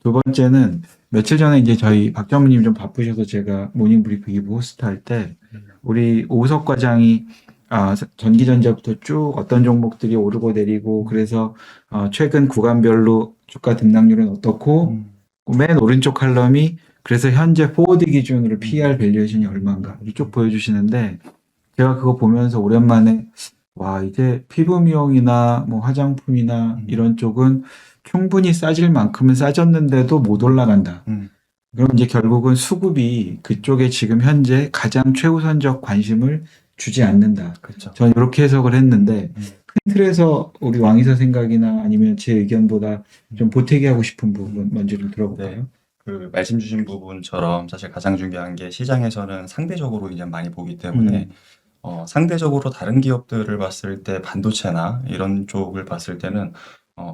두 번째는 며칠 전에 이제 저희 박 전무님 좀 바쁘셔서 제가 모닝 브리핑 2부 호스트 할 때 우리 오우석 과장이 전기전자부터 쭉 어떤 종목들이 오르고 내리고 그래서 최근 구간별로 주가 등락률은 어떻고 맨 오른쪽 칼럼이 그래서 현재 포워드 기준으로 PER 밸류에이션이 얼마인가 이쪽 보여주시는데 제가 그거 보면서 오랜만에 와 이제 피부 미용이나 뭐 화장품이나 이런 쪽은 충분히 싸질 만큼은 싸졌는데도 못 올라간다. 그럼 이제 결국은 수급이 그쪽에 지금 현재 가장 최우선적 관심을 주지 않는다. 그렇죠. 저는 이렇게 해석을 했는데 큰 틀에서 우리 왕이사 생각이나 아니면 제 의견보다 좀 보태기 하고 싶은 부분 먼저 좀 들어볼까요? 그 말씀 주신 부분처럼 사실 가장 중요한 게 시장에서는 상대적으로 이제 많이 보기 때문에 상대적으로 다른 기업들을 봤을 때 반도체나 이런 쪽을 봤을 때는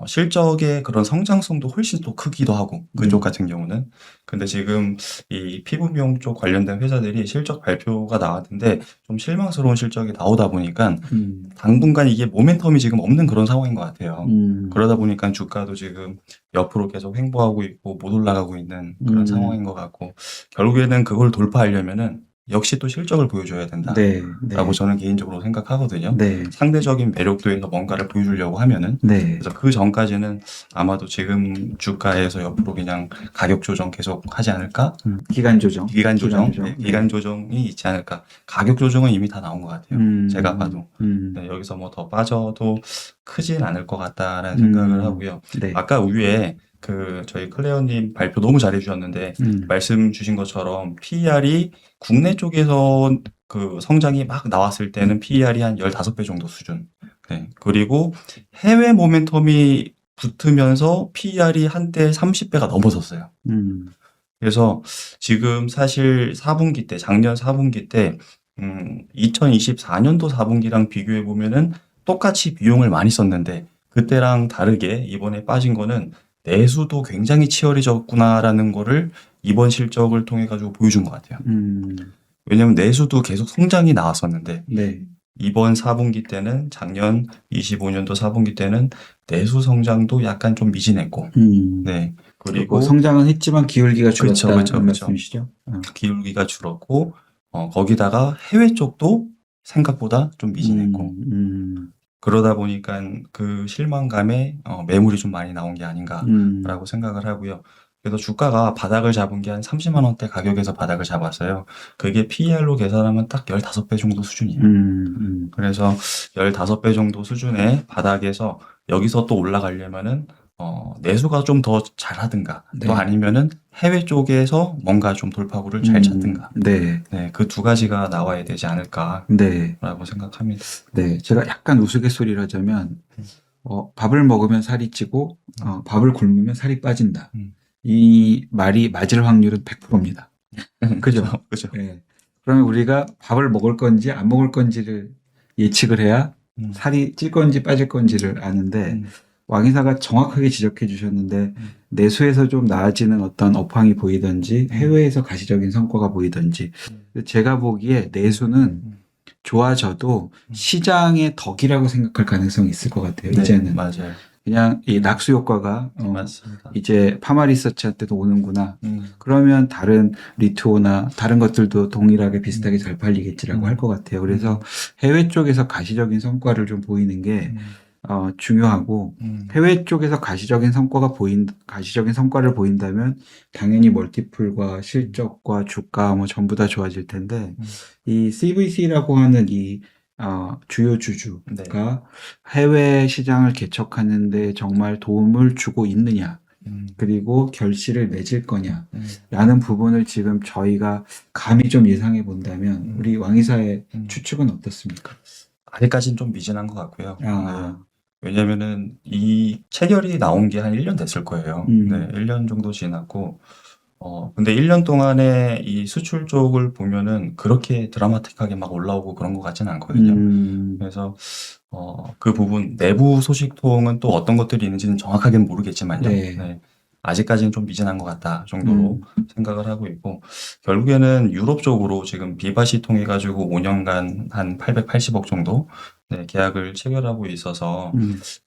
실적의 그런 성장성도 훨씬 또 크기도 하고 그쪽 같은 경우는 근데 지금 이 피부 미용 쪽 관련된 회사들이 실적 발표가 나왔는데 좀 실망스러운 실적이 나오다 보니까 당분간 이게 모멘텀이 지금 없는 그런 상황인 것 같아요. 그러다 보니까 주가도 지금 옆으로 계속 횡보하고 있고 못 올라가고 있는 그런 상황인 것 같고 결국에는 그걸 돌파하려면은 역시 또 실적을 보여줘야 된다. 네. 네. 라고 저는 개인적으로 생각하거든요. 네. 상대적인 매력도에서 뭔가를 보여주려고 하면은 네. 그래서 그 전까지는 아마도 지금 주가에서 옆으로 그냥 가격 조정 계속 하지 않을까? 기간 조정. 기간 조정, 네, 네. 기간 조정이 있지 않을까? 가격 조정은 이미 다 나온 것 같아요. 제가 봐도. 음. 네, 여기서 뭐 더 빠져도 크진 않을 것 같다라는 생각을 하고요. 네. 아까 위에 그 저희 클레어님 발표 너무 잘해주셨는데 말씀 주신 것처럼 PER이 국내 쪽에서 그 성장이 막 나왔을 때는 PER이 한 15배 정도 수준. 네. 그리고 해외 모멘텀이 붙으면서 PER이 한때 30배가 넘어섰어요. 그래서 지금 사실 4분기 때, 작년 4분기 때, 2024년도 4분기랑 비교해 보면은 똑같이 비용을 많이 썼는데 그때랑 다르게 이번에 빠진 거는 내수도 굉장히 치열해졌구나라는 거를 이번 실적을 통해 가지고 보여준 것 같아요. 왜냐면 내수도 계속 성장이 나왔었는데 네. 이번 4분기 때는 작년 25년도 4분기 때는 내수 성장도 약간 좀 미진했고, 네. 그리고 성장은 했지만 기울기가 줄었다는 그렇죠. 말씀이시죠? 기울기가 줄었고, 거기다가 해외 쪽도 생각보다 좀 미진했고, 그러다 보니까 그 실망감에 매물이 좀 많이 나온 게 아닌가라고 생각을 하고요. 그래서 주가가 바닥을 잡은 게 한 30만 원대 가격에서 바닥을 잡았어요. 그게 PER로 계산하면 딱 15배 정도 수준이에요. 그래서 15배 정도 수준의 바닥에서 여기서 또 올라가려면은 내수가 좀 더 잘하든가 네. 또 아니면은 해외 쪽에서 뭔가 좀 돌파구를 잘 찾든가. 네. 네, 그 두 가지가 나와야 되지 않을까라고 네. 생각합니다. 네. 제가 약간 우스갯소리를 하자면 밥을 먹으면 살이 찌고 밥을 굶으면 살이 빠진다. 이 말이 맞을 확률은 100%입니다. 그죠? 그죠. 네. 그러면 우리가 밥을 먹을 건지 안 먹을 건지를 예측을 해야 살이 찔 건지 빠질 건지를 아는데 왕이사가 정확하게 지적해 주셨는데 내수에서 좀 나아지는 어떤 업황이 보이든지 해외에서 가시적인 성과가 보이든지 제가 보기에 내수는 좋아져도 시장의 덕이라고 생각할 가능성이 있을 것 같아요. 네, 이제는 맞아요. 그냥 이 낙수 효과가 맞습니다. 이제 파마 리서치한테도 오는구나. 그러면 다른 리투오나 다른 것들도 동일하게 비슷하게 잘 팔리겠지라고 할 것 같아요. 그래서 해외 쪽에서 가시적인 성과를 좀 보이는 게 중요하고 해외 쪽에서 가시적인 성과를 보인다면 당연히 멀티플과 실적과 주가 뭐 전부 다 좋아질 텐데 이 CVC라고 하는 이 주요 주주가 네. 해외 시장을 개척하는데 정말 도움을 주고 있느냐, 그리고 결실을 맺을 거냐라는 부분을 지금 저희가 감히 좀 예상해 본다면 우리 왕이사의 추측은 어떻습니까? 아직까지는 좀 미진한 것 같고요. 네. 아, 왜냐면은 이 체결이 나온 게 한 1년 됐을 거예요. 네, 1년 정도 지났고, 근데 1년 동안에 이 수출 쪽을 보면은 그렇게 드라마틱하게 막 올라오고 그런 것 같지는 않거든요. 그래서, 그 부분, 내부 소식통은 또 어떤 것들이 있는지는 정확하게는 모르겠지만요. 네. 네, 아직까지는 좀 미진한 것 같다 정도로 생각을 하고 있고, 결국에는 유럽 쪽으로 지금 비바시 통해 가지고 5년간 한 880억 정도 네, 계약을 체결하고 있어서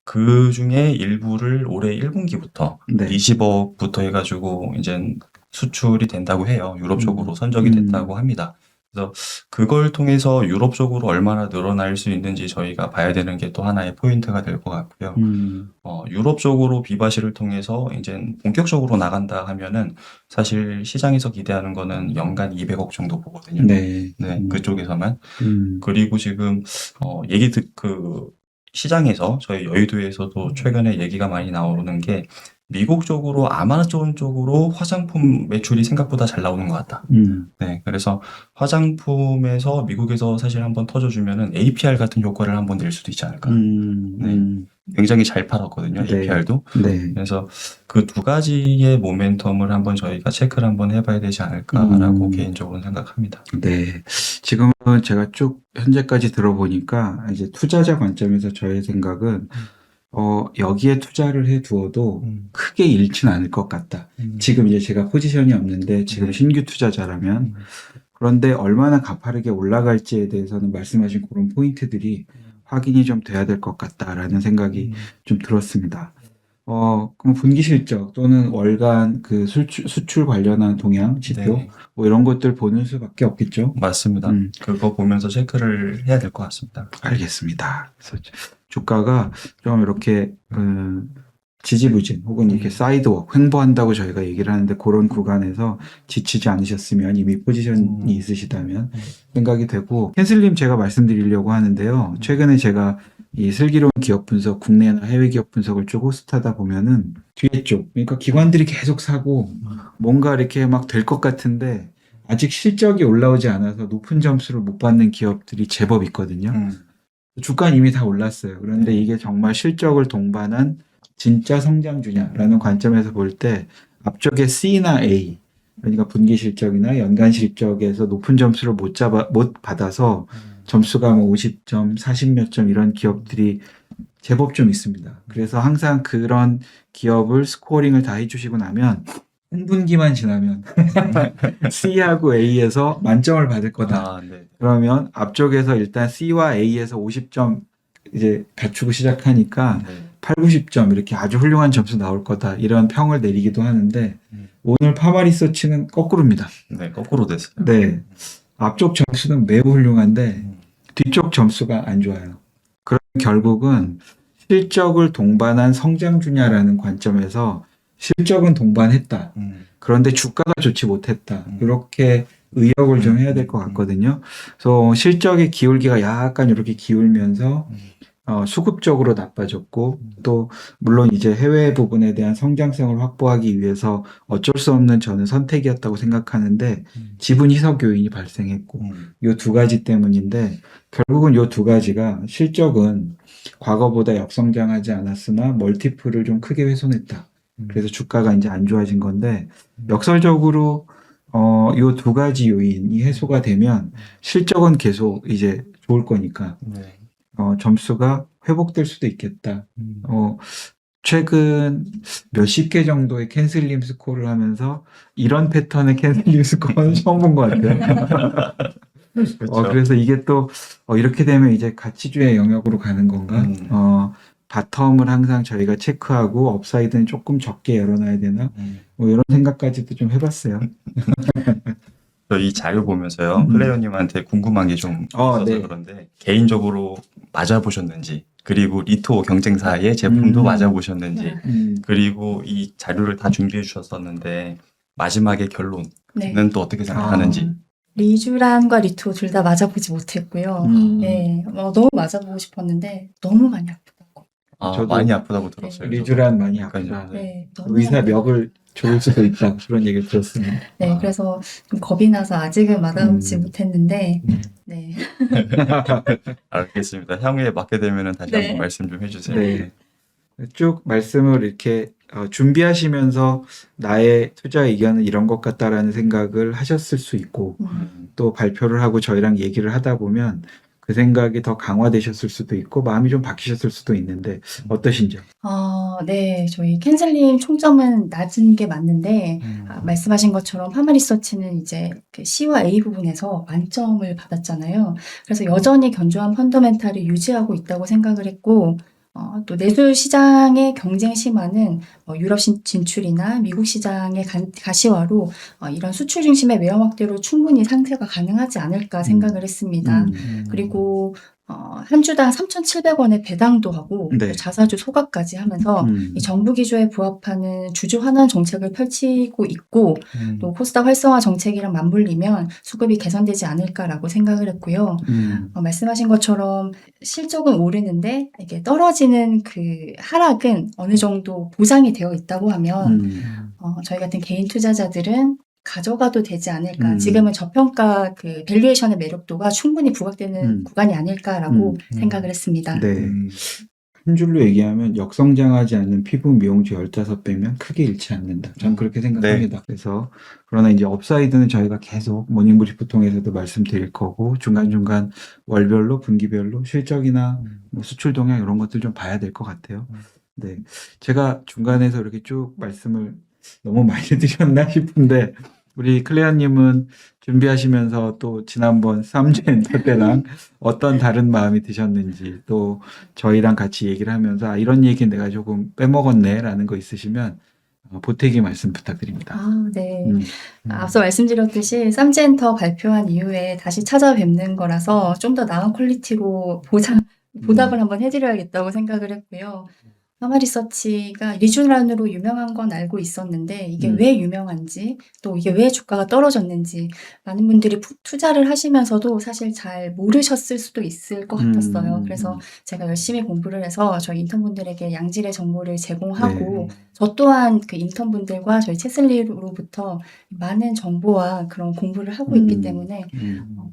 그 중에 일부를 올해 1분기부터 네. 20억부터 해가지고 이제 수출이 된다고 해요. 유럽 쪽으로 선적이 됐다고 합니다. 그래서 그걸 통해서 유럽 쪽으로 얼마나 늘어날 수 있는지 저희가 봐야 되는 게 또 하나의 포인트가 될 것 같고요. 유럽 쪽으로 비바시를 통해서 이제 본격적으로 나간다 하면은 사실 시장에서 기대하는 거는 연간 200억 정도 보거든요. 네. 네, 그쪽에서만. 그리고 지금 그 시장에서 저희 여의도에서도 최근에 얘기가 많이 나오는 게 미국 쪽으로 아마존 쪽으로 화장품 매출이 생각보다 잘 나오는 것 같다. 네, 그래서 화장품에서 미국에서 사실 한번 터져주면은 APR 같은 효과를 한번 낼 수도 있지 않을까. 네, 굉장히 잘 팔았거든요. 네. APR도. 네. 그래서 그 두 가지의 모멘텀을 한번 저희가 체크를 한번 해봐야 되지 않을까라고 개인적으로는 생각합니다. 네. 지금은 제가 쭉 현재까지 들어보니까 이제 투자자 관점에서 저의 생각은 여기에 투자를 해 두어도 크게 잃지는 않을 것 같다. 지금 이제 제가 포지션이 없는데 지금 네. 신규 투자자라면 그런데 얼마나 가파르게 올라갈지에 대해서는 말씀하신 그런 포인트들이 확인이 좀 돼야 될 것 같다라는 생각이 좀 들었습니다. 그럼 분기 실적 또는 월간 그 수출 관련한 동향, 지표, 네, 뭐 이런 것들 보는 수밖에 없겠죠. 맞습니다. 그거 보면서 체크를 해야 될 것 같습니다. 알겠습니다. 그래서 주가가 좀 이렇게 지지부진 혹은 이렇게 사이드웍 횡보한다고 저희가 얘기를 하는데 그런 구간에서 지치지 않으셨으면 이미 포지션이 있으시다면 생각이 되고 캔슬님 제가 말씀드리려고 하는데요. 최근에 제가 이 슬기로운 기업 분석 국내나 해외 기업 분석을 쭉 호스트하다 보면은 뒤에 쪽 그러니까 기관들이 계속 사고 뭔가 이렇게 막 될 것 같은데 아직 실적이 올라오지 않아서 높은 점수를 못 받는 기업들이 제법 있거든요. 주가는 이미 다 올랐어요. 그런데 이게 정말 실적을 동반한 진짜 성장주냐라는 관점에서 볼 때 앞쪽에 C나 A 그러니까 분기 실적이나 연간 실적에서 높은 점수를 못 받아서 점수가 뭐 50점, 40몇 점 이런 기업들이 제법 좀 있습니다. 그래서 항상 그런 기업을 스코어링을 다 해주시고 나면 한 분기만 지나면 C하고 A에서 만점을 받을 거다. 아, 네. 그러면 앞쪽에서 일단 C와 A에서 50점 이제 갖추고 시작하니까 네. 8, 90점 이렇게 아주 훌륭한 점수 나올 거다. 이런 평을 내리기도 하는데 오늘 파마리서치는 거꾸로입니다. 네, 거꾸로 됐어요. 네. 앞쪽 점수는 매우 훌륭한데 뒤쪽 점수가 안 좋아요. 그럼 결국은 실적을 동반한 성장주냐라는 관점에서 실적은 동반했다. 그런데 주가가 좋지 못했다. 이렇게 의역을 좀 해야 될 것 같거든요. 그래서 실적의 기울기가 약간 이렇게 기울면서 수급적으로 나빠졌고 또 물론 이제 해외 부분에 대한 성장성을 확보하기 위해서 어쩔 수 없는 저는 선택이었다고 생각하는데 지분 희석 요인이 발생했고 이 두 가지 때문인데 결국은 이 두 가지가 실적은 과거보다 역성장하지 않았으나 멀티플을 좀 크게 훼손했다. 그래서 주가가 이제 안 좋아진 건데 역설적으로 이 두 가지 요인이 해소가 되면 실적은 계속 이제 좋을 거니까 네. 점수가 회복될 수도 있겠다. 최근 몇십 개 정도의 캔슬림 스코어를 하면서 이런 패턴의 캔슬림 스코어는 처음 본 것 같아요. 그렇죠. 그래서 이게 또 이렇게 되면 이제 가치주의 영역으로 가는 건가? 바텀을 항상 저희가 체크하고 업사이드는 조금 적게 열어놔야 되나? 뭐 이런 생각까지도 좀 해봤어요. 저 이 자료 보면서요, 클레어님한테 궁금한 게 좀 있어서 네. 그런데 개인적으로 맞아보셨는지, 그리고 리토 경쟁사의 제품도 맞아보셨는지, 그리고 이 자료를 다 준비해 주셨었는데 마지막에 결론은 네. 또 어떻게 생각하는지. 리쥬란과 리토 둘 다 맞아보지 못했고요. 네, 너무 맞아보고 싶었는데 너무 많이 아프다고. 저도 많이 아프다고 들었어요. 리쥬란 많이 그러니까요. 아프다. 네, 너무 의사 많이 멱을 조를 수도 있다. 그런 얘기를 들었습니다. 네, 그래서 좀 겁이 나서 아직은 맞아보지 못했는데, 네. 알겠습니다. 향후에 맡게 되면 다시 네. 한번 말씀 좀 해주세요. 네. 쭉 말씀을 이렇게 준비하시면서 나의 투자 의견은 이런 것 같다라는 생각을 하셨을 수 있고 또 발표를 하고 저희랑 얘기를 하다 보면 그 생각이 더 강화되셨을 수도 있고 마음이 좀 바뀌셨을 수도 있는데 어떠신지요? 네, 저희 캔슬님 총점은 낮은 게 맞는데, 말씀하신 것처럼 파마리서치는 이제 그 C와 A 부분에서 만점을 받았잖아요. 그래서 여전히 견조한 펀더멘탈을 유지하고 있다고 생각을 했고, 또 내수 시장의 경쟁 심화는 유럽 진출이나 미국 시장의 가시화로 이런 수출 중심의 매형 확대로 충분히 상쇄가 가능하지 않을까 생각을 했습니다. 그리고 한 주당 3,700원의 배당도 하고 네. 또 자사주 소각까지 하면서 이 정부 기조에 부합하는 주주 환원 정책을 펼치고 있고 또 코스닥 활성화 정책이랑 맞물리면 수급이 개선되지 않을까라고 생각을 했고요. 말씀하신 것처럼 실적은 오르는데 이게 떨어지는 그 하락은 어느 정도 보장이 되어 있다고 하면 저희 같은 개인 투자자들은 가져가도 되지 않을까. 지금은 저평가 그 밸류에이션의 매력도가 충분히 부각되는 구간이 아닐까라고 생각을 했습니다. 네. 한 줄로 얘기하면 역성장하지 않는 피부 미용주 15배면 크게 잃지 않는다. 전 그렇게 생각합니다. 그래서 그러나 이제 업사이드는 저희가 계속 모닝브리프 통해서도 말씀드릴 거고 중간중간 월별로 분기별로 실적이나 뭐 수출 동향 이런 것들 좀 봐야 될 것 같아요. 네. 제가 중간에서 이렇게 쭉 말씀을 너무 많이 드렸나 싶은데 우리 클레어님은 준비하시면서 또 지난번 3주 엔터 때랑 어떤 다른 마음이 드셨는지 또 저희랑 같이 얘기를 하면서 아, 이런 얘기 내가 조금 빼먹었네라는 거 있으시면 보태기 말씀 부탁드립니다. 네. 음, 앞서 말씀드렸듯이 쌈젠터 발표한 이후에 다시 찾아뵙는 거라서 좀 더 나은 퀄리티로 보답을 한번 해드려야겠다고 생각을 했고요. 파마리서치가 리쥬란으로 유명한 건 알고 있었는데 이게 왜 유명한지 또 이게 왜 주가가 떨어졌는지 많은 분들이 투자를 하시면서도 사실 잘 모르셨을 수도 있을 것 같았어요. 그래서 제가 열심히 공부를 해서 저희 인턴분들에게 양질의 정보를 제공하고 저 또한 그 인턴분들과 저희 채슬리로부터 많은 정보와 그런 공부를 하고 있기 때문에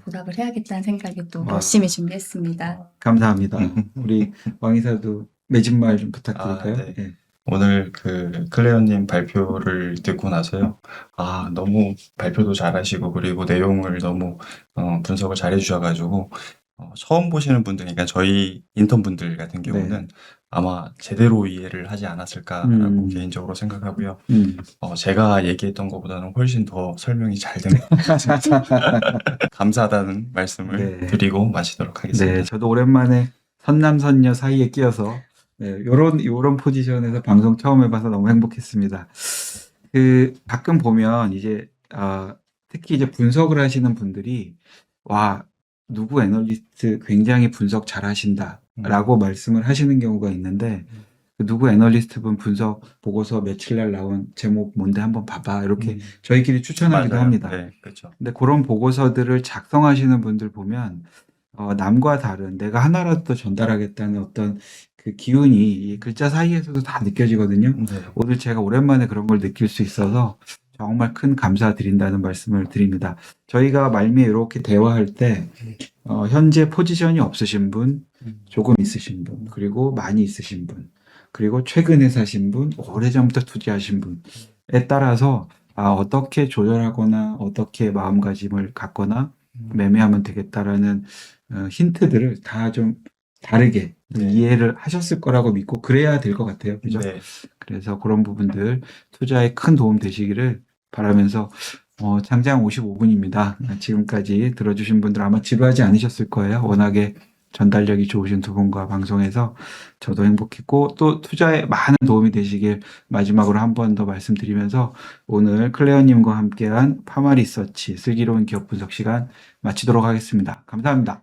보답을 해야겠다는 생각이 또 와. 열심히 준비했습니다. 감사합니다. 우리 왕이사도 매진말 좀 부탁드릴까요? 아, 네. 오늘 그 클레어님 발표를 듣고 나서요. 아, 너무 발표도 잘하시고 그리고 내용을 너무 분석을 잘 해주셔가지고 처음 보시는 분들, 그러니까 저희 인턴분들 같은 경우는 아마 제대로 이해를 하지 않았을까라고 개인적으로 생각하고요. 제가 얘기했던 것보다는 훨씬 더 설명이 잘 된 것 같아요. 감사하다는 말씀을 드리고 마치도록 하겠습니다. 네, 저도 오랜만에 선남선녀 사이에 끼어서 요런 포지션에서 방송 처음 해봐서 너무 행복했습니다. 가끔 보면 이제 특히 이제 분석을 하시는 분들이 와 누구 애널리스트 굉장히 분석 잘하신다라고 말씀을 하시는 경우가 있는데 그 누구 애널리스트 분 분석 보고서 며칠 날 나온 제목 뭔데 한번 봐봐 이렇게 저희끼리 추천하기도 맞아요. 합니다. 네, 그렇죠. 근데 그런 보고서들을 작성하시는 분들 보면 남과 다른 내가 하나라도 더 전달하겠다는 어떤 그 기운이 이 글자 사이에서도 다 느껴지거든요. 네. 오늘 제가 오랜만에 그런 걸 느낄 수 있어서 정말 큰 감사드린다는 말씀을 드립니다. 저희가 말미에 이렇게 대화할 때 현재 포지션이 없으신 분, 조금 있으신 분, 그리고 많이 있으신 분, 그리고 최근에 사신 분, 오래전부터 투자하신 분에 따라서 어떻게 조절하거나 어떻게 마음가짐을 갖거나 매매하면 되겠다라는 힌트들을 다 좀 다르게 이해를 하셨을 거라고 믿고 그래야 될 것 같아요. 그죠? 네. 그래서 그런 부분들 투자에 큰 도움 되시기를 바라면서 장장 55분입니다. 지금까지 들어주신 분들 아마 지루하지 않으셨을 거예요. 워낙에 전달력이 좋으신 두 분과 방송해서 저도 행복했고 또 투자에 많은 도움이 되시길 마지막으로 한 번 더 말씀드리면서 오늘 클레어님과 함께한 파마리서치 슬기로운 기업 분석 시간 마치도록 하겠습니다. 감사합니다.